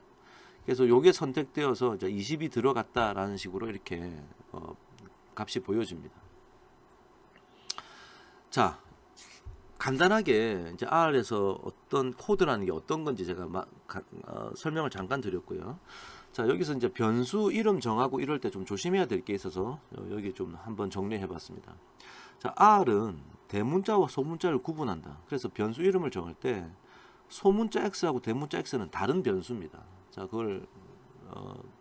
그래서 요게 선택되어서 20이 들어갔다라는 식으로 이렇게 값이 보여집니다. 자, 간단하게 이제 R에서 어떤 코드라는 게 어떤 건지 제가 설명을 잠깐 드렸고요. 자, 여기서 이제 변수 이름 정하고 이럴 때 좀 조심해야 될 게 있어서 여기 좀 한번 정리해 봤습니다. 자, R은 대문자와 소문자를 구분한다. 그래서 변수 이름을 정할 때 소문자 X하고 대문자 X는 다른 변수입니다. 자, 그걸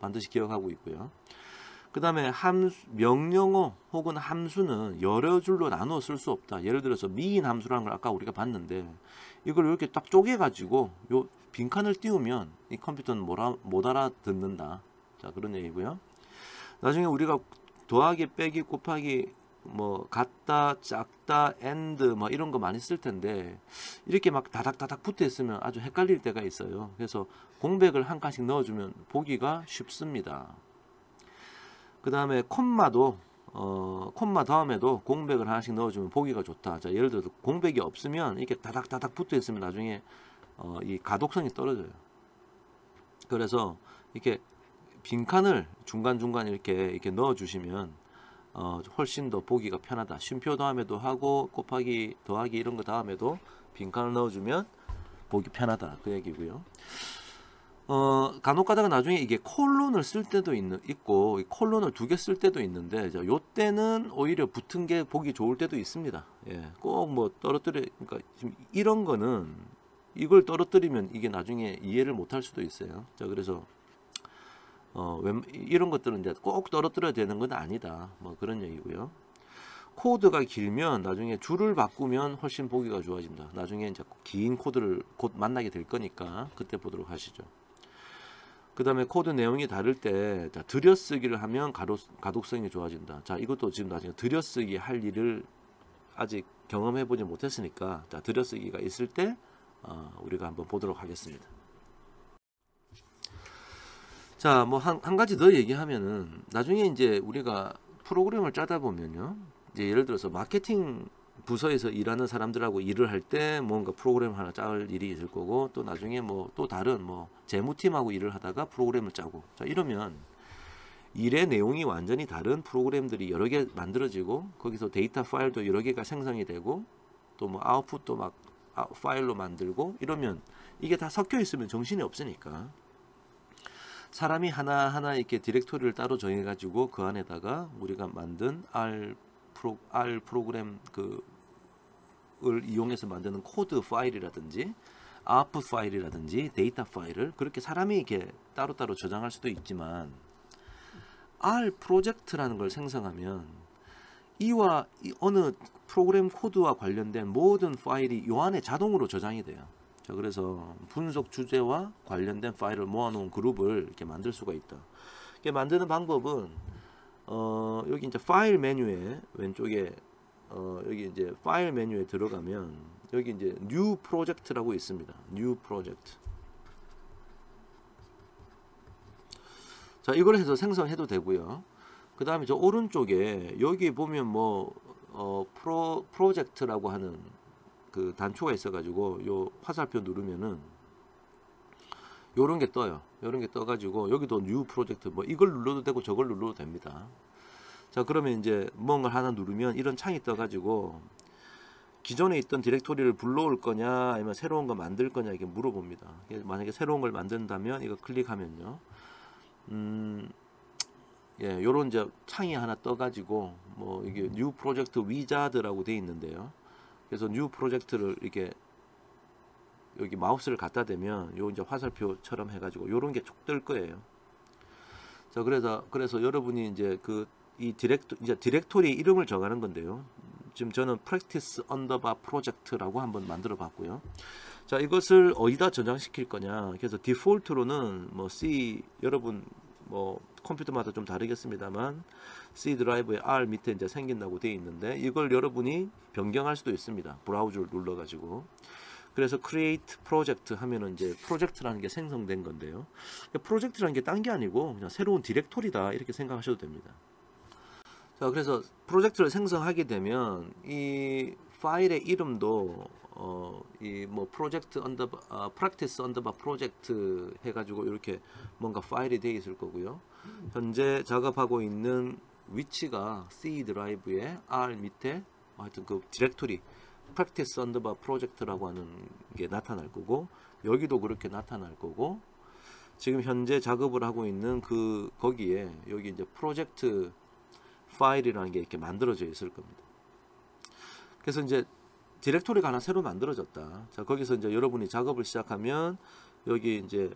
반드시 기억하고 있고요. 그 다음에 명령어 혹은 함수는 여러 줄로 나누어 쓸 수 없다. 예를 들어서 미인 함수라는 걸 아까 우리가 봤는데 이걸 이렇게 딱 쪼개 가지고 요 빈칸을 띄우면 이 컴퓨터는 못 알아듣는다. 자, 그런 얘기고요. 나중에 우리가 더하기, 빼기, 곱하기, 뭐 같다, 작다, and 뭐 이런 거 많이 쓸 텐데 이렇게 막 다닥다닥 붙어 있으면 아주 헷갈릴 때가 있어요. 그래서 공백을 한 칸씩 넣어주면 보기가 쉽습니다. 그 다음에 콤마도 콤마 다음에도 공백을 하나씩 넣어주면 보기가 좋다. 자, 예를 들어서 공백이 없으면 이렇게 다닥다닥 붙어 있으면 나중에 이 가독성이 떨어져요. 그래서 이렇게 빈칸을 중간중간 이렇게 넣어주시면 훨씬 더 보기가 편하다. 쉼표 다음에도 하고 곱하기, 더하기 이런 거 다음에도 빈칸을 넣어주면 보기 편하다. 그 얘기고요. 간혹 가다가 나중에 이게 콜론을 쓸 때도 있고 콜론을 두 개 쓸 때도 있는데 요 때는 오히려 붙은 게 보기 좋을 때도 있습니다. 예, 꼭 뭐 그러니까 지금 이런 거는 이걸 떨어뜨리면 이게 나중에 이해를 못할 수도 있어요. 자, 그래서 이런 것들은 이제 꼭 떨어뜨려야 되는 건 아니다. 뭐 그런 얘기고요. 코드가 길면 나중에 줄을 바꾸면 훨씬 보기가 좋아집니다. 나중에 이제 긴 코드를 곧 만나게 될 거니까 그때 보도록 하시죠. 그 다음에 코드 내용이 다를 때 들여쓰기를 하면 가독성이 좋아진다. 자, 이것도 지금 나중에 들여쓰기 할 일을 아직 경험해 보지 못했으니까 자, 들여쓰기가 있을 때 우리가 한번 보도록 하겠습니다. 자, 뭐 한 가지 더 얘기하면은 나중에 이제 우리가 프로그램을 짜다 보면요, 이제 예를 들어서 마케팅 부서에서 일하는 사람들하고 일을 할 때 뭔가 프로그램 하나 짤 일이 있을 거고, 또 나중에 뭐 또 다른 뭐 재무팀하고 일을 하다가 프로그램을 짜고, 자 이러면 일의 내용이 완전히 다른 프로그램들이 여러 개 만들어지고, 거기서 데이터 파일도 여러 개가 생성이 되고, 또 뭐 아웃풋도 막 파일로 만들고, 이러면 이게 다 섞여 있으면 정신이 없으니까 사람이 하나하나 이렇게 디렉토리를 따로 정해 가지고 그 안에다가 우리가 만든 R 프로그램 을 이용해서 만드는 코드 파일이라든지 아웃풋 파일이라든지 데이터 파일을 그렇게 사람이 이렇게 따로따로 저장할 수도 있지만, R 프로젝트라는 걸 생성하면 이와 어느 프로그램 코드와 관련된 모든 파일이 이 안에 자동으로 저장이 돼요. 자, 그래서 분석 주제와 관련된 파일을 모아놓은 그룹을 이렇게 만들 수가 있다. 이게 만드는 방법은 여기 이제 파일 메뉴에 왼쪽에 여기 이제 파일 메뉴에 들어가면 여기 이제 New Project라고 있습니다. New Project. 자, 이걸 해서 생성해도 되고요. 그 다음에 저 오른쪽에 여기 보면 뭐 프로젝트라고 하는 그 단초가 있어가지고 요 화살표 누르면은 요런 게 떠요. 요런 게 떠가지고 여기도 New Project 뭐 이걸 눌러도 되고 저걸 눌러도 됩니다. 자, 그러면 이제 뭔가 하나 누르면 이런 창이 떠가지고 기존에 있던 디렉토리를 불러올 거냐 아니면 새로운 거 만들 거냐 이렇게 물어봅니다. 만약에 새로운 걸 만든다면 이거 클릭하면요, 예, 요런 이제 창이 하나 떠가지고 뭐 이게 New Project Wizard라고 돼 있는데요. 그래서 New Project를 이렇게 여기 마우스를 갖다 대면 요 이제 화살표처럼 해가지고 요런 게 쭉 뜰 거예요. 자, 그래서 여러분이 이제 이 디렉토리 이름을 정하는 건데요. 지금 저는 practice underbar project라고 한번 만들어 봤고요. 자, 이것을 어디다 저장시킬 거냐. 그래서 디폴트로는 뭐 C, 여러분 뭐 컴퓨터마다 좀 다르겠습니다만 C 드라이브에 R 밑에 이제 생긴다고 되어 있는데, 이걸 여러분이 변경할 수도 있습니다. 브라우저를 눌러 가지고. 그래서 create project 하면은 이제 프로젝트라는 게 생성된 건데요. 프로젝트라는 게 딴 게 아니고 그냥 새로운 디렉토리다 이렇게 생각하셔도 됩니다. 자, 그래서 프로젝트를 생성하게 되면 이 파일의 이름도 이 뭐 프로젝트 practice underbar project 해가지고 이렇게 뭔가 파일이 되어 있을 거고요. 현재 작업하고 있는 위치가 C 드라이브에 R 밑에 하여튼 그 디렉토리 practice underbar project라고 하는 게 나타날 거고, 여기도 그렇게 나타날 거고, 지금 현재 작업을 하고 있는 거기에 여기 이제 프로젝트 파일이라는 게 이렇게 만들어져 있을 겁니다. 그래서 이제 디렉토리가 하나 새로 만들어졌다. 자, 거기서 이제 여러분이 작업을 시작하면 여기 이제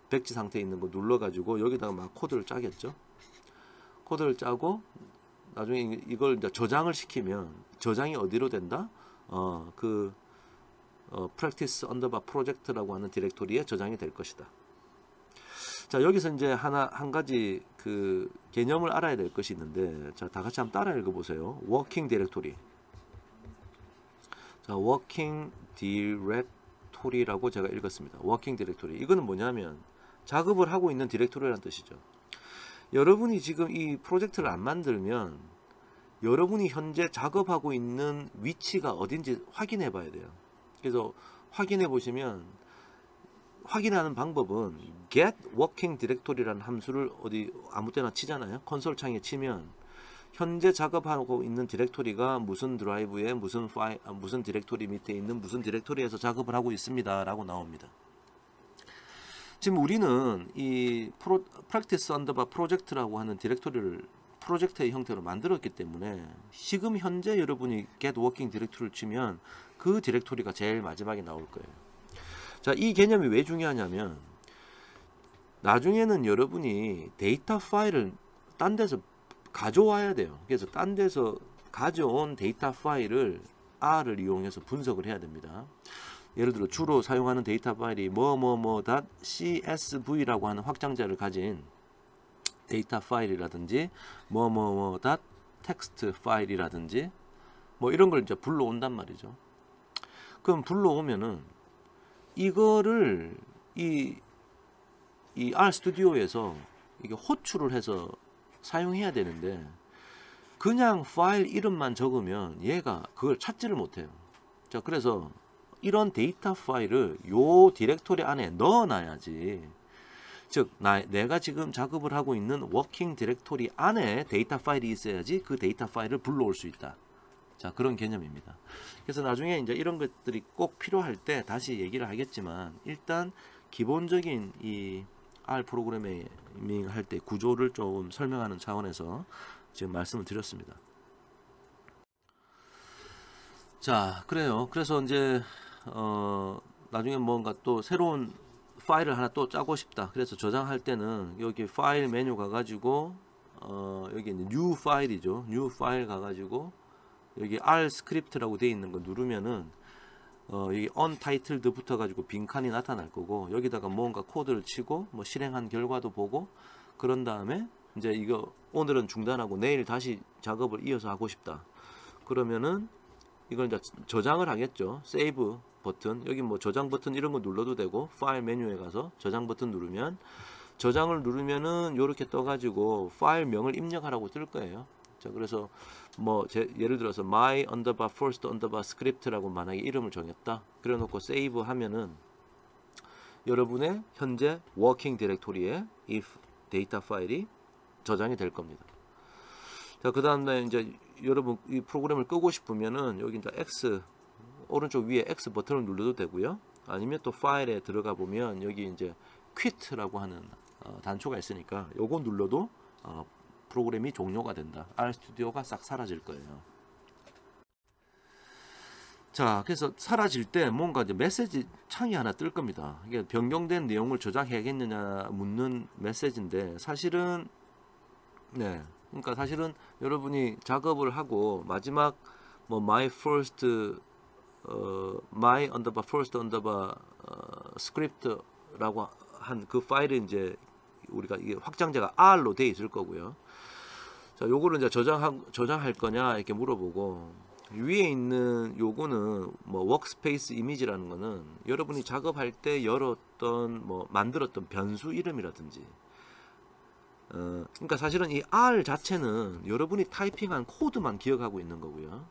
백지 상태에 있는 거 눌러가지고 여기다가 막 코드를 짜겠죠. 코드를 짜고 나중에 이걸 이제 저장을 시키면 저장이 어디로 된다? practice underbar project라고 하는 디렉토리에 저장이 될 것이다. 자, 여기서 이제 한 가지 그 개념을 알아야 될 것이 있는데, 자, 다 같이 한번 따라 읽어보세요. working directory. 자, working directory라고 제가 읽었습니다. working directory. 이거는 뭐냐면 작업을 하고 있는 디렉토리라는 뜻이죠. 여러분이 지금 이 프로젝트를 안 만들면 여러분이 현재 작업하고 있는 위치가 어딘지 확인해 봐야 돼요. 그래서 확인해 보시면, 확인하는 방법은 get working directory라는 함수를 어디 아무 때나 치잖아요. 콘솔 창에 치면 현재 작업하고 있는 디렉토리가 무슨 드라이브에 무슨 파일, 무슨 디렉토리 밑에 있는 무슨 디렉토리에서 작업을 하고 있습니다 라고 나옵니다. 지금 우리는 이 practice underbar project라고 하는 디렉토리를 프로젝트의 형태로 만들었기 때문에 지금 현재 여러분이 get working directory를 치면 그 디렉토리가 제일 마지막에 나올 거예요. 자, 이 개념이 왜 중요하냐면 나중에는 여러분이 데이터 파일을 딴 데서 가져와야 돼요. 그래서 딴 데서 가져온 데이터 파일을 R을 이용해서 분석을 해야 됩니다. 예를 들어 주로 사용하는 데이터 파일이 .csv라고 하는 확장자를 가진 데이터 파일이라든지 .text 파일이라든지 뭐 이런 걸 이제 불러온단 말이죠. 그럼 불러오면은 이거를 이 R 스튜디오에서 이게 호출을 해서 사용해야 되는데, 그냥 파일 이름만 적으면 얘가 그걸 찾지를 못해요. 자, 그래서 이런 데이터 파일을 요 디렉토리 안에 넣어놔야지. 즉 내가 지금 작업을 하고 있는 워킹 디렉토리 안에 데이터 파일이 있어야지 그 데이터 파일을 불러올 수 있다. 자, 그런 개념입니다. 그래서 나중에 이제 이런 것들이 꼭 필요할 때 다시 얘기를 하겠지만, 일단 기본적인 이 R 프로그래밍 할 때 구조를 좀 설명하는 차원에서 지금 말씀을 드렸습니다. 자, 그래요. 그래서 이제 나중에 뭔가 또 새로운 파일을 하나 또 짜고 싶다. 그래서 저장할 때는 여기 파일 메뉴 가가지고 여기 new 파일이죠. new 파일 가가지고 여기 R 스크립트라고 되어 있는 거 누르면은 여기 untitled 붙어가지고 빈칸이 나타날 거고, 여기다가 뭔가 코드를 치고 뭐 실행한 결과도 보고, 그런 다음에 이제 이거 오늘은 중단하고 내일 다시 작업을 이어서 하고 싶다. 그러면은 이걸 이제 저장을 하겠죠. 세이브 버튼, 여기 뭐 저장 버튼 이런 거 눌러도 되고, 파일 메뉴에 가서 저장 버튼 누르면, 저장을 누르면은 요렇게 떠가지고 파일명을 입력하라고 뜰 거예요. 자, 그래서 뭐 예를 들어서 my underbar first underbar script라고 만약에 이름을 정했다. 그래 놓고 세이브 하면은 여러분의 현재 워킹 디렉토리에 이 데이터 파일이 저장이 될 겁니다. 자, 그 다음에 이제 여러분 이 프로그램을 끄고 싶으면은 여기 이제 X 오른쪽 위에 X 버튼을 눌러도 되고요. 아니면 또 파일에 들어가 보면 여기 이제 quit라고 하는 단초가 있으니까 요거 눌러도 프로그램이 종료가 된다. RStudi오가 싹 사라질 거예요. 자, 그래서 사라질 때 뭔가 이제 메시지 창이 하나 뜰 겁니다. 이게 변경된 내용을 저장해야겠느냐 묻는 메시지인데, 사실은 그러니까 사실은 여러분이 작업을 하고 마지막 뭐 my underbar first underbar script라고 한 그 파일은 이제 우리가 이게 확장자가 R로 되어 있을 거고요. 자, 요거를 이제 저장할 거냐 이렇게 물어보고, 위에 있는 요거는 뭐 워크스페이스 이미지라는 거는 여러분이 작업할 때 열었던 뭐 만들었던 변수 이름이라든지, 그러니까 사실은 이 R 자체는 여러분이 타이핑한 코드만 기억하고 있는 거고요.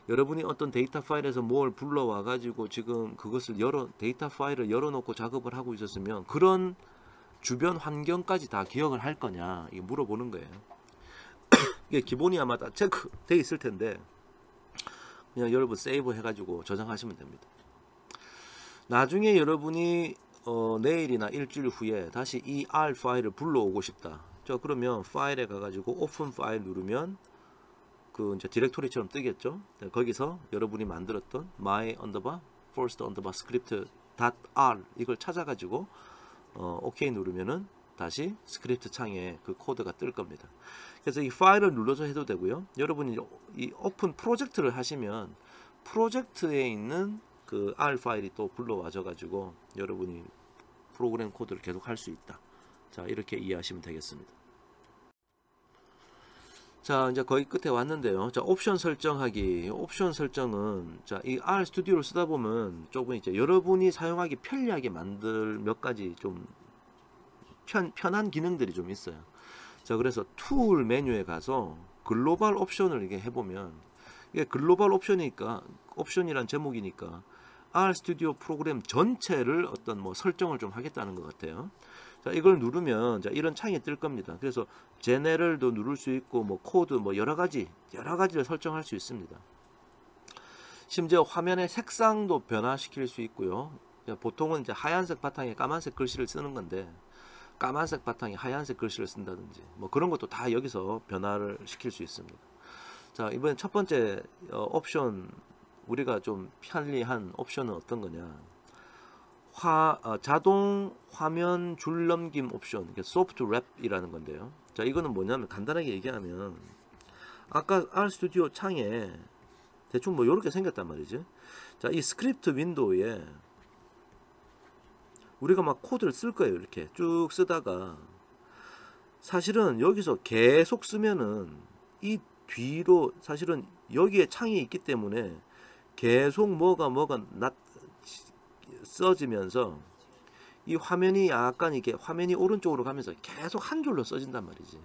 여러분이 어떤 데이터 파일에서 뭘 불러와 가지고 지금 그것을 데이터 파일을 열어놓고 작업을 하고 있었으면 그런 주변 환경까지 다 기억을 할 거냐 이게 물어보는 거예요. 이게 기본이 아마 다 체크돼 있을 텐데 그냥 여러분 세이브 해가지고 저장하시면 됩니다. 나중에 여러분이 내일이나 일주일 후에 다시 이 R 파일을 불러오고 싶다. 자, 그러면 파일에 가가지고 오픈 파일 누르면 그 이제 디렉토리처럼 뜨겠죠. 거기서 여러분이 만들었던 my underbar first underbar script .r 이걸 찾아가지고 OK 누르면은 다시 스크립트 창에 그 코드가 뜰 겁니다. 그래서 이 파일을 눌러서 해도 되고요. 여러분이 이 오픈 프로젝트를 하시면 프로젝트에 있는 그 R 파일이 또 불러와져 가지고 여러분이 프로그램 코드를 계속 할 수 있다. 자, 이렇게 이해하시면 되겠습니다. 자, 이제 거의 끝에 왔는데요. 자, 옵션 설정하기. 옵션 설정은 자, 이 R 스튜디오를 쓰다 보면 조금 이제 여러분이 사용하기 편리하게 만들 몇 가지 좀 편한 기능들이 좀 있어요. 자, 그래서 툴 메뉴에 가서 글로벌 옵션을 이렇게 해보면, 이게 글로벌 옵션이니까, 옵션이란 제목이니까 R 스튜디오 프로그램 전체를 어떤 뭐 설정을 좀 하겠다는 것 같아요. 자, 이걸 누르면 자, 이런 창이 뜰 겁니다. 그래서 제네럴도 누를 수 있고 뭐 코드 뭐 여러 가지를 설정할 수 있습니다. 심지어 화면의 색상도 변화시킬 수 있고요. 보통은 이제 하얀색 바탕에 까만색 글씨를 쓰는 건데 까만색 바탕에 하얀색 글씨를 쓴다든지 뭐 그런 것도 다 여기서 변화를 시킬 수 있습니다. 자, 이번엔 첫 번째 옵션, 우리가 좀 편리한 옵션은 어떤 거냐, 자동 화면 줄넘김 옵션, 소프트 랩이라는 건데요. 자, 이거는 뭐냐면 간단하게 얘기하면 아까 R 스튜디오 창에 대충 뭐 이렇게 생겼단 말이지. 자, 이 스크립트 윈도우에 우리가 막 코드를 쓸 거예요. 이렇게 쭉 쓰다가 사실은 여기서 계속 쓰면은 이 뒤로 사실은 여기에 창이 있기 때문에 계속 뭐가 써지면서 이 화면이 약간 이게 화면이 오른쪽으로 가면서 계속 한 줄로 써진단 말이지.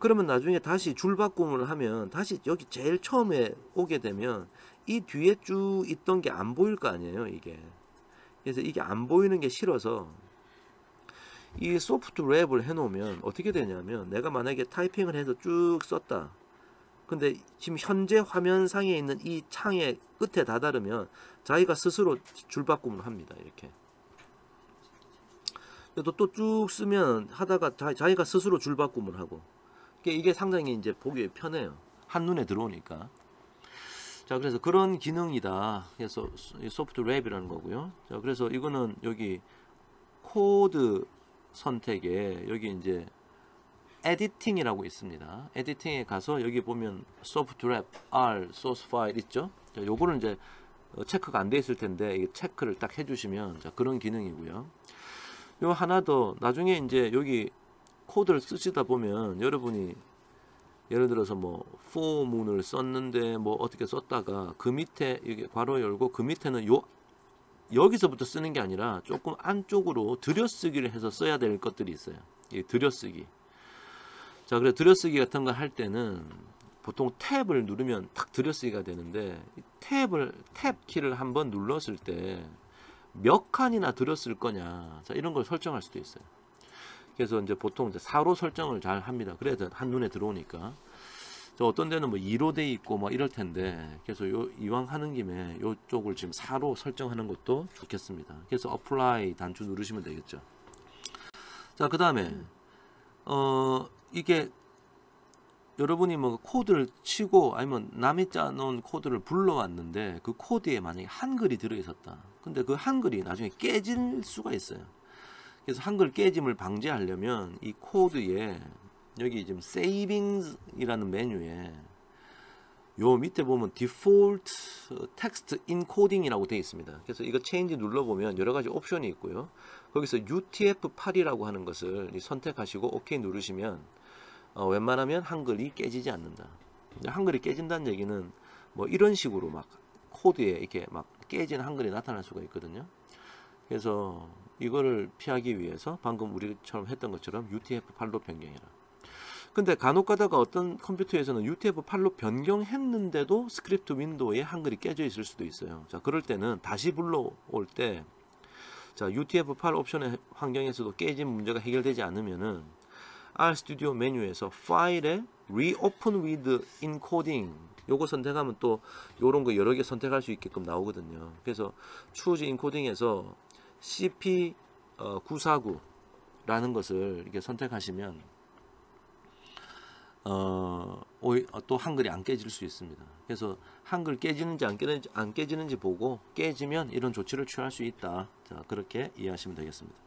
그러면 나중에 다시 줄바꿈을 하면 다시 여기 제일 처음에 오게 되면 이 뒤에 쭉 있던 게 안 보일 거 아니에요, 이게. 그래서 이게 안 보이는 게 싫어서 이 소프트 랩을 해놓으면 어떻게 되냐면, 내가 만약에 타이핑을 해서 쭉 썼다. 근데 지금 현재 화면상에 있는 이 창의 끝에 다다르면 자기가 스스로 줄바꿈을 합니다. 이렇게. 또 쭉 쓰면 하다가 자기가 스스로 줄바꿈을 하고. 이게 상당히 이제 보기 편해요. 한눈에 들어오니까. 자, 그래서 그런 기능이다. 그래서 소프트 랩이라는 거고요. 자, 그래서 이거는 여기 코드 선택에 여기 이제 에디팅이라고 있습니다. 에디팅에 가서 여기 보면 소프트 랩 R 소스 파일 있죠. 자, 요거는 이제 체크가 안 돼 있을 텐데 이 체크를 딱 해주시면, 자, 그런 기능이고요. 요 하나 더, 나중에 이제 여기 코드를 쓰시다 보면 여러분이 예를 들어서 뭐 for문을 썼는데 뭐 어떻게 썼다가 그 밑에 여기 괄호 열고 그 밑에는 여기서부터 쓰는 게 아니라 조금 안쪽으로 들여쓰기를 해서 써야 될 것들이 있어요. 이 들여쓰기. 자, 그래 들여쓰기 같은 거 할 때는 보통 탭을 누르면 탁 들여쓰기가 되는데, 탭 키를 한번 눌렀을 때 몇 칸이나 들였을 거냐, 자, 이런 걸 설정할 수도 있어요. 그래서 이제 보통 이제 4로 설정을 잘 합니다. 그래야 한눈에 들어오니까. 어떤 데는 뭐 2로 돼 있고 뭐 이럴 텐데, 그래서 이왕 하는 김에 요쪽을 지금 4로 설정하는 것도 좋겠습니다. 그래서 apply 단추 누르시면 되겠죠. 자, 그 다음에 이게 여러분이 뭐 코드를 치고 아니면 남이 짜놓은 코드를 불러왔는데 그 코드에 만약에 한글이 들어있었다. 근데 그 한글이 나중에 깨질 수가 있어요. 그래서 한글 깨짐을 방지하려면 이 코드에 여기 지금 Savings이라는 메뉴에 요 밑에 보면 Default Text Encoding이라고 되어 있습니다. 그래서 이거 Change 눌러보면 여러 가지 옵션이 있고요. 거기서 UTF-8이라고 하는 것을 선택하시고 OK 누르시면 웬만하면 한글이 깨지지 않는다. 한글이 깨진다는 얘기는 뭐 이런 식으로 막 코드에 이렇게 막 깨진 한글이 나타날 수가 있거든요. 그래서 이거를 피하기 위해서 방금 우리처럼 했던 것처럼 UTF-8로 변경해라. 근데 간혹 가다가 어떤 컴퓨터에서는 UTF-8로 변경했는데도 스크립트 윈도우에 한글이 깨져 있을 수도 있어요. 자, 그럴 때는 다시 불러올 때, 자, UTF-8 옵션의 환경에서도 깨진 문제가 해결되지 않으면은 RStudio 메뉴에서 파일에 Reopen with Encoding 요거 선택하면 또 요런 거 여러 개 선택할 수 있게끔 나오거든요. 그래서 Choose Encoding에서 CP949라는 것을 이렇게 선택하시면 또 한글이 안 깨질 수 있습니다. 그래서 한글 깨지는지 안 깨지는지 보고 깨지면 이런 조치를 취할 수 있다. 자, 그렇게 이해하시면 되겠습니다.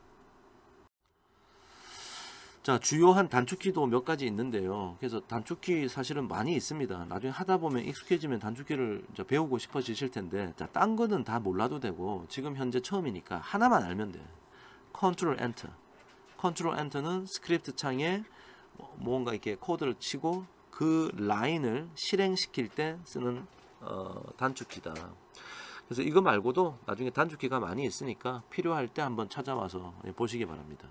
자, 주요한 단축키도 몇 가지 있는데요. 그래서 단축키 사실은 많이 있습니다. 나중에 하다 보면 익숙해지면 단축키를 배우고 싶어지실 텐데, 자, 딴 거는 다 몰라도 되고 지금 현재 처음이니까 하나만 알면 돼. Ctrl Enter. Ctrl Enter는 스크립트 창에 뭔가 이렇게 코드를 치고 그 라인을 실행시킬 때 쓰는 단축키다. 그래서 이거 말고도 나중에 단축키가 많이 있으니까 필요할 때 한번 찾아와서 보시기 바랍니다.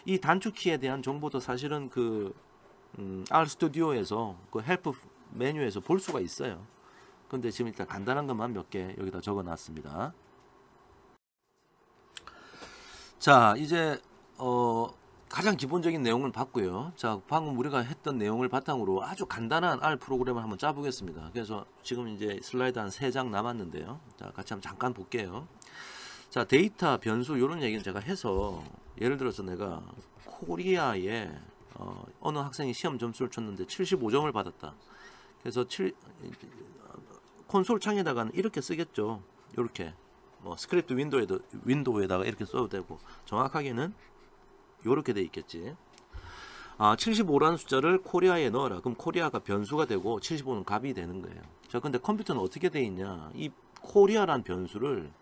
이 단축키에 대한 정보도 사실은 그 RStudio에서 그 헬프 메뉴에서 볼 수가 있어요. 근데 지금 일단 간단한 것만 몇 개 여기다 적어 놨습니다. 자, 이제 가장 기본적인 내용을 봤고요. 자, 방금 우리가 했던 내용을 바탕으로 아주 간단한 R 프로그램을 한번 짜보겠습니다. 그래서 지금 이제 슬라이드 한 3장 남았는데요. 자, 같이 한번 잠깐 볼게요. 자, 데이터 변수 이런 얘기는 제가 해서, 예를 들어서 내가 코리아에 어느 학생이 시험 점수를 쳤는데 75점을 받았다. 그래서 콘솔 창에다가는 이렇게 쓰겠죠. 이렇게 뭐 스크립트 윈도우에다가 이렇게 써도 되고, 정확하게는 요렇게 돼 있겠지. 75라는 숫자를 코리아에 넣어라. 그럼 코리아가 변수가 되고 75는 값이 되는 거예요. 자, 근데 컴퓨터는 어떻게 돼 있냐? 이 코리아란 변수를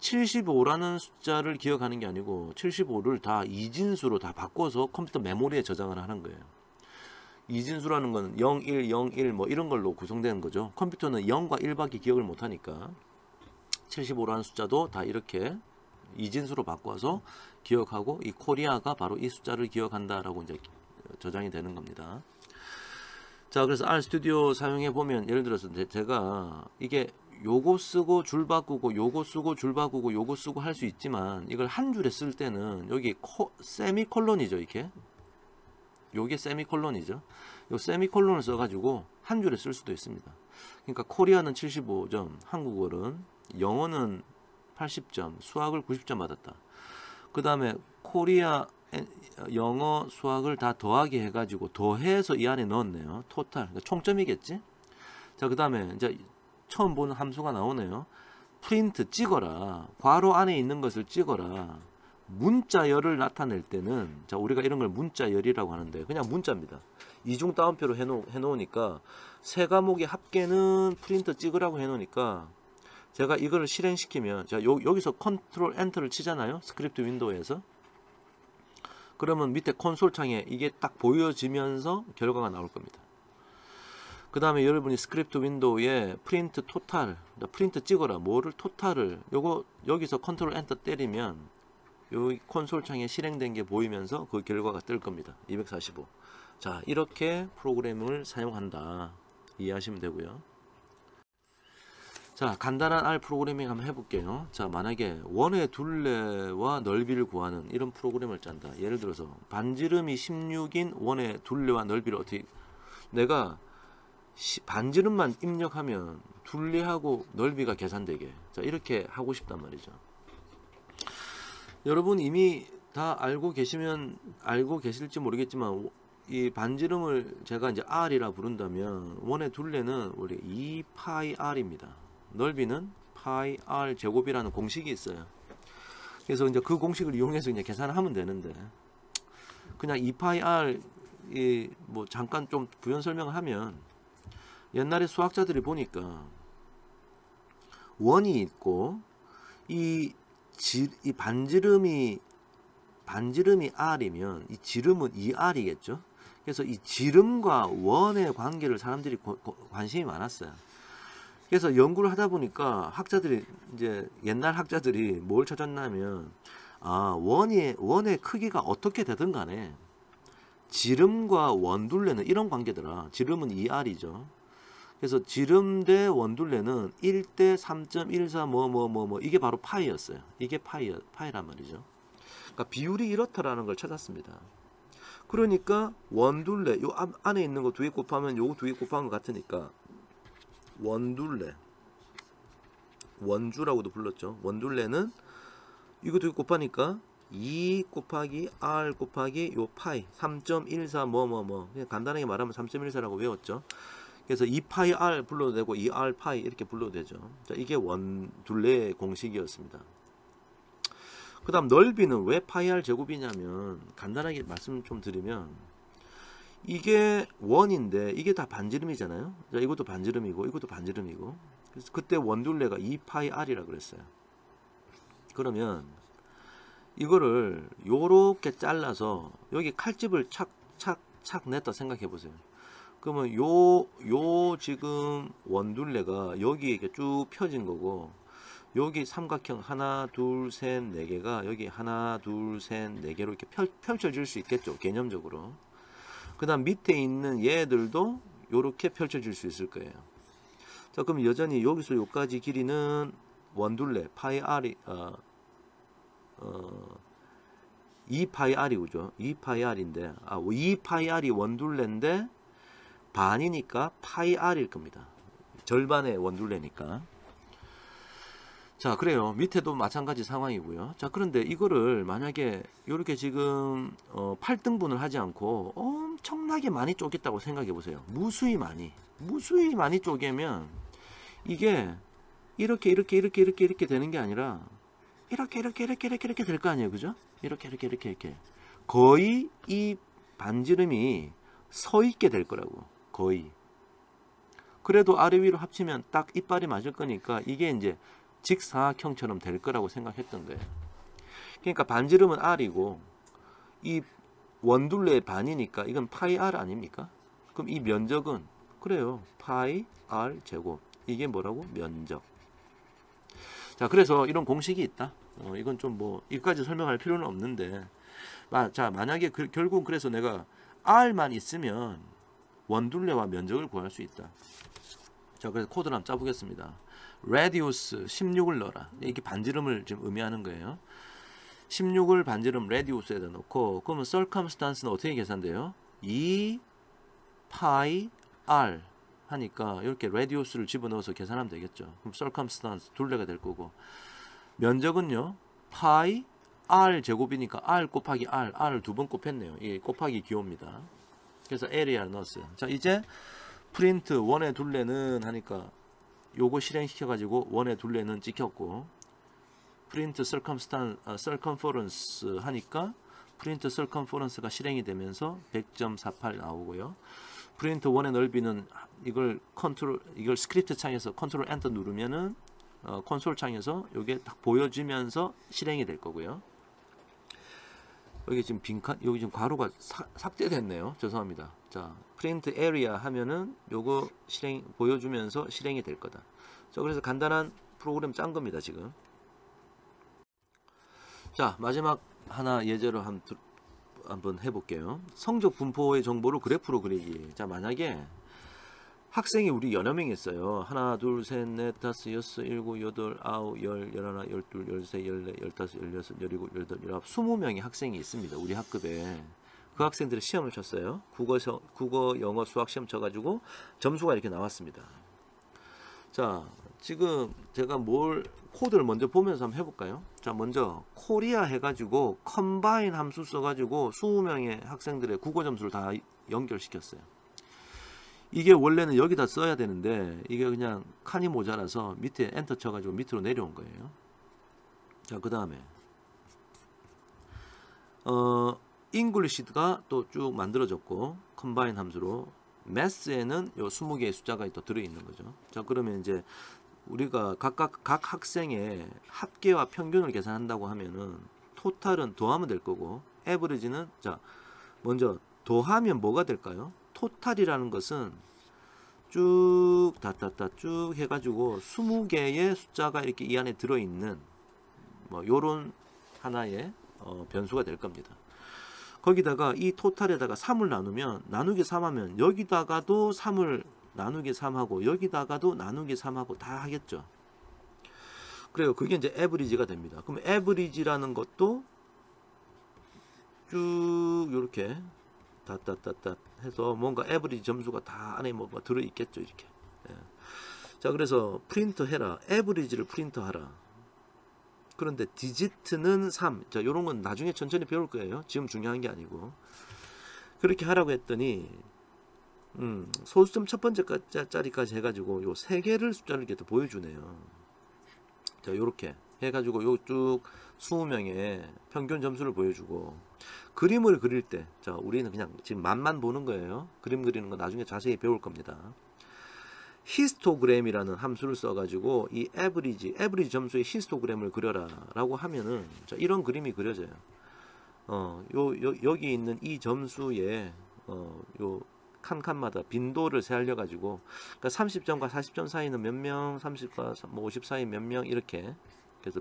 75라는 숫자를 기억하는 게 아니고 75를 다 이진수로 다 바꿔서 컴퓨터 메모리에 저장을 하는 거예요. 이진수라는 건 0, 1, 0, 1 뭐 이런 걸로 구성되는 거죠. 컴퓨터는 0과 1밖에 기억을 못 하니까 75라는 숫자도 다 이렇게 이진수로 바꿔서 기억하고, 이 코리아가 바로 이 숫자를 기억한다라고 이제 저장이 되는 겁니다. 자, 그래서 R 스튜디오 사용해 보면 예를 들어서 제가 이게 요거 쓰고 줄 바꾸고 요거 쓰고 줄 바꾸고 요거 쓰고 할 수 있지만 이걸 한 줄에 쓸 때는 여기 세미콜론이죠. 이게 요게 세미콜론이죠. 요 세미콜론을 써가지고 한 줄에 쓸 수도 있습니다. 그러니까 코리아는 75점, 한국어는, 영어는 80점, 수학을 90점 받았다. 그 다음에 코리아, 영어, 수학을 다 더하기 해가지고 더해서 이 안에 넣었네요. 토탈, 그러니까 총점이겠지. 자, 그 다음에 이제 처음 보는 함수가 나오네요. 프린트, 찍어라. 괄호 안에 있는 것을 찍어라. 문자열을 나타낼 때는, 자, 우리가 이런 걸 문자열이라고 하는데 그냥 문자입니다. 이중 따옴표로 해놓으니까 세 과목의 합계는 프린트 찍으라고 해놓으니까 제가 이거를 실행시키면, 자, 여기서 컨트롤 엔터를 치잖아요. 스크립트 윈도우에서. 그러면 밑에 콘솔 창에 이게 딱 보여지면서 결과가 나올 겁니다. 그 다음에 여러분이 스크립트 윈도우에 프린트 토탈, 프린트 찍어라, 뭐를 토탈을, 요거 여기서 컨트롤 엔터 때리면 여기 콘솔 창에 실행된 게 보이면서 그 결과가 뜰 겁니다. 245. 자, 이렇게 프로그램을 사용한다. 이해하시면 되고요. 자, 간단한 R 프로그래밍 한번 해볼게요. 자, 만약에 원의 둘레와 넓이를 구하는 이런 프로그램을 짠다. 예를 들어서 반지름이 16인 원의 둘레와 넓이를 어떻게, 내가 반지름만 입력하면 둘레하고 넓이가 계산되게, 자, 이렇게 하고 싶단 말이죠. 여러분 이미 다 알고 계실지 모르겠지만 이 반지름을 제가 이제 R이라 부른다면 원의 둘레는 우리 2πr입니다. 넓이는 파이 R 제곱이라는 공식이 있어요. 그래서 이제 그 공식을 이용해서 이제 계산을 하면 되는데, 그냥 2πr 뭐 잠깐 좀 부연 설명을 하면, 옛날에 수학자들이 보니까 원이 있고 이 반지름이 R이면 이 지름은 2R이겠죠. 그래서 이 지름과 원의 관계를 사람들이 관심이 많았어요. 그래서 연구를 하다 보니까 학자들이, 이제 옛날 학자들이 뭘 찾았냐면, 아, 원의 크기가 어떻게 되든 간에 지름과 원둘레는 이런 관계더라. 지름은 2R이죠. 그래서 지름 대 원둘레는 1대 3.14 이게 바로 파이였어요. 이게 파이란 말이죠. 그러니까 비율이 이렇다라는 걸 찾았습니다. 그러니까 원둘레, 요 안에 있는 거 두 개 곱하면 요거 두 개 곱한 것 같으니까 원둘레, 원주라고도 불렀죠. 원둘레는 이거 두 개 곱하니까 2 곱하기 R 곱하기 요 파이 3.14 그냥 간단하게 말하면 3.14라고 외웠죠. 그래서 2πr 불러도 되고 2r파이 이렇게 불러도 되죠. 자, 이게 원둘레의 공식이었습니다. 그 다음 넓이는 왜 파이r 제곱이냐면, 간단하게 말씀 좀 드리면, 이게 원인데 이게 다 반지름이잖아요. 자, 이것도 반지름이고 이것도 반지름이고, 그래서 그때 원둘레가 2πr이라 그랬어요. 그러면 이거를 요렇게 잘라서 여기 칼집을 착착착 냈다 생각해 보세요. 그러면 요 지금 원둘레가 여기 이렇게 쭉 펴진 거고, 여기 삼각형 하나 둘 셋 네 개가 여기 하나 둘 셋 네 개로 이렇게 펼쳐질 수 있겠죠, 개념적으로. 그 다음 밑에 있는 얘들도 요렇게 펼쳐질 수 있을 거예요. 자, 그럼 여전히 여기서 여기까지 길이는 원둘레 파이 r이 2πr이죠. 2πr인데 2πr이 원둘레인데 반이니까 파이r일 겁니다. 절반의 원둘레니까. 자, 그래요. 밑에도 마찬가지 상황이고요. 자, 그런데 이거를 만약에 이렇게 지금 8등분을 하지 않고 엄청나게 많이 쪼갰다고 생각해 보세요. 무수히 많이 쪼개면 이게 이렇게 되는 게 아니라 이렇게 될 거 아니에요, 그죠? 이렇게 거의 이 반지름이 서 있게 될 거라고. 거의. 그래도 아래 위로 합치면 딱 이빨이 맞을 거니까 이게 이제 직사각형처럼 될 거라고 생각했던 거예요. 그러니까 반지름은 R이고 이 원둘레의 반이니까 이건 파이 R 아닙니까? 그럼 이 면적은, 그래요, 파이 R 제곱. 이게 뭐라고? 면적. 자, 그래서 이런 공식이 있다. 이건 좀 뭐 이까지 설명할 필요는 없는데, 자, 만약에 결국은 그래서 내가 R만 있으면 원둘레와 면적을 구할 수 있다. 자, 그래서 코드를 한번 짜보겠습니다. radius 16을 넣어라. 이게 반지름을 지금 의미하는 거예요. 16을 반지름 radius에다 넣고, 그러면 circumstance는 어떻게 계산돼요? 2 파이 r 하니까 이렇게 radius를 집어넣어서 계산하면 되겠죠. 그럼 circumstance 둘레가 될 거고, 면적은요 파이 r 제곱이니까 r 곱하기 r을 두 번 곱했네요. 이게 곱하기 기호입니다. 그래서 area를 넣었어요. 자, 이제 프린트 원의 둘레는 하니까 요거 실행시켜 가지고 원의 둘레는 찍혔고, 프린트 circumference 하니까 프린트 circumference가 실행이 되면서 100.48 나오고요. 프린트 원의 넓이는 이걸 스크립트 창에서 컨트롤 엔터 누르면은 콘솔 창에서 요게 딱 보여지면서 실행이 될 거고요. 여기 지금 빈칸, 여기 지금 괄호가 삭제됐네요. 죄송합니다. 자, 프린트 에리아 하면은 요거 보여주면서 실행이 될 거다. 자, 그래서 간단한 프로그램 짠 겁니다, 지금. 자, 마지막 하나 예제로 한번 해볼게요. 성적 분포의 정보를 그래프로 그리기. 자, 만약에 학생이 우리 여러 명 있어요. 하나, 둘, 셋, 넷, 다섯, 여섯, 일곱, 여덟, 아홉, 열, 열하나, 열둘, 열세, 열네, 열다섯, 열여섯, 열일곱, 열여덟, 열아홉, 20명의 학생이 있습니다. 우리 학급에. 그 학생들이 시험을 쳤어요. 국어, 영어, 수학 시험 쳐가지고 점수가 이렇게 나왔습니다. 자, 지금 제가 코드를 먼저 보면서 한번 해볼까요? 자, 먼저 코리아 해가지고 컴바인 함수 써가지고 20명의 학생들의 국어 점수를 다 연결시켰어요. 이게 원래는 여기다 써야 되는데 이게 그냥 칸이 모자라서 밑에 엔터 쳐가지고 밑으로 내려온 거예요. 자, 그 다음에 잉글리시가 또 쭉 만들어졌고, 컴바인 함수로 매스에는 요 20개의 숫자가 또 들어있는 거죠. 자, 그러면 이제 우리가 각 학생의 합계와 평균을 계산한다고 하면은 토탈은 더하면 될 거고, 에버리지는, 자, 먼저 더하면 뭐가 될까요? 토탈이라는 것은 쭉 쭉 해가지고 20개의 숫자가 이렇게 이 안에 들어있는 뭐 요런 하나의 변수가 될 겁니다. 거기다가 이 토탈에다가 3을 나누면, 나누기 3하면 여기다가도 3을 나누기 3하고 여기다가도 나누기 3하고 다 하겠죠. 그래요. 그게 이제 에버리지가 됩니다. 그럼 에버리지라는 것도 쭉 이렇게 해서 뭔가 에버리지 점수가 다 안에 뭐가 들어있겠죠. 이렇게. 예. 자, 그래서 프린터 해라. 에버리지를 프린터 하라. 그런데 디지트는 3. 자, 요런 건 나중에 천천히 배울 거예요. 지금 중요한 게 아니고. 그렇게 하라고 했더니 소수점 첫 번째 짜리까지 해가지고 요 세 개를 숫자를 이렇게 또 보여주네요. 자, 요렇게 해가지고 요 쭉 20명의 평균 점수를 보여주고, 그림을 그릴 때, 자, 우리는 그냥 지금 맛만 보는 거예요. 그림 그리는 거 나중에 자세히 배울 겁니다. 히스토그램이라는 함수를 써가지고 이 에버리지 점수의 히스토그램을 그려라 라고 하면은, 자, 이런 그림이 그려져요. 여기 있는 이 점수의 요 칸칸마다 빈도를 세알려 가지고, 그러니까 30점과 40점 사이는 몇 명, 30과 50 사이 몇 명, 이렇게 그래서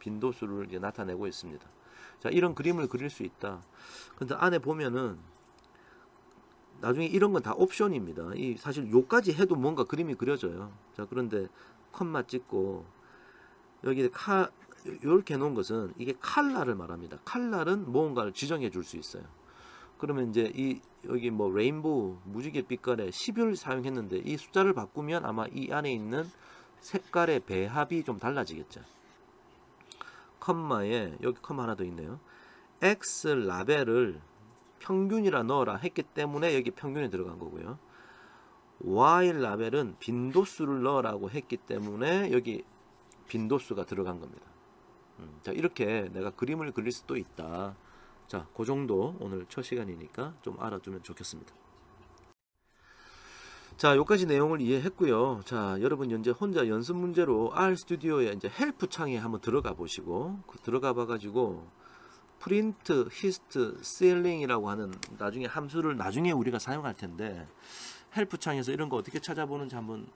빈도수를 이제 나타내고 있습니다. 자, 이런 그림을 그릴 수 있다. 근데 안에 보면은 나중에 이런 건 다 옵션입니다. 사실 요까지 해도 뭔가 그림이 그려져요. 자, 그런데 컴마 찍고 여기 이렇게 해놓은 것은 이게 칼라를 말합니다. 칼라는 뭔가를 지정해 줄 수 있어요. 그러면 이제 여기 뭐 레인보우 무지개 빛깔의 10을 사용했는데 이 숫자를 바꾸면 아마 이 안에 있는 색깔의 배합이 좀 달라지겠죠. 컴마에 여기 컴마 하나 더 있네요. X 라벨을 평균이라 넣어라 했기 때문에 여기 평균이 들어간 거고요. Y 라벨은 빈도수를 넣으라고 했기 때문에 여기 빈도수가 들어간 겁니다. 자, 이렇게 내가 그림을 그릴 수도 있다. 자, 그 정도 오늘 첫 시간이니까 좀 알아두면 좋겠습니다. 자, 여기까지 내용을 이해했고요. 자, 여러분 현재 혼자 연습 문제로 RStudi오에 이제 헬프 창에 한번 들어가 보시고, 들어가 봐가지고 프린트, 히스트, 세일링이라고 하는 나중에 함수를 나중에 우리가 사용할 텐데, 헬프 창에서 이런 거 어떻게 찾아보는지 한번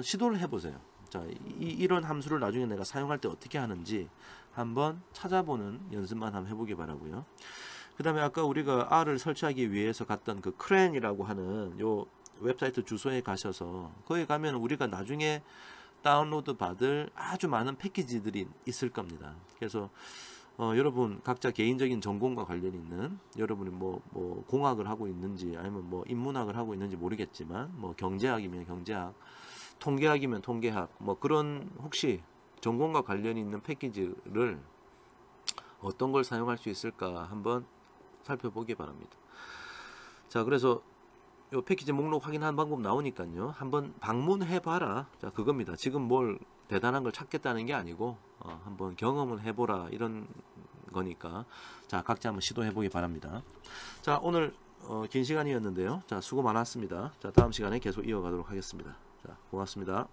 시도를 해보세요. 자, 이런 함수를 나중에 내가 사용할 때 어떻게 하는지 한번 찾아보는 연습만 한번 해보기 바라고요. 그다음에 아까 우리가 R을 설치하기 위해서 갔던 그 크랜이라고 하는 요 웹사이트 주소에 가셔서 거기 가면 우리가 나중에 다운로드 받을 아주 많은 패키지들이 있을 겁니다. 그래서 여러분 각자 개인적인 전공과 관련 있는, 여러분이 뭐 공학을 하고 있는지 아니면 뭐 인문학을 하고 있는지 모르겠지만 뭐 경제학이면 경제학, 통계학이면 통계학, 뭐 그런 혹시 전공과 관련이 있는 패키지를 어떤 걸 사용할 수 있을까 한번 살펴보기 바랍니다. 자, 그래서 요 패키지 목록 확인하는 방법 나오니까요, 한번 방문해 봐라. 자, 그겁니다. 지금 뭘 대단한 걸 찾겠다는 게 아니고 한번 경험을 해보라, 이런 거니까 자, 각자 한번 시도해 보기 바랍니다. 자, 오늘 긴 시간이었는데요. 자, 수고 많았습니다. 자, 다음 시간에 계속 이어가도록 하겠습니다. 자, 고맙습니다.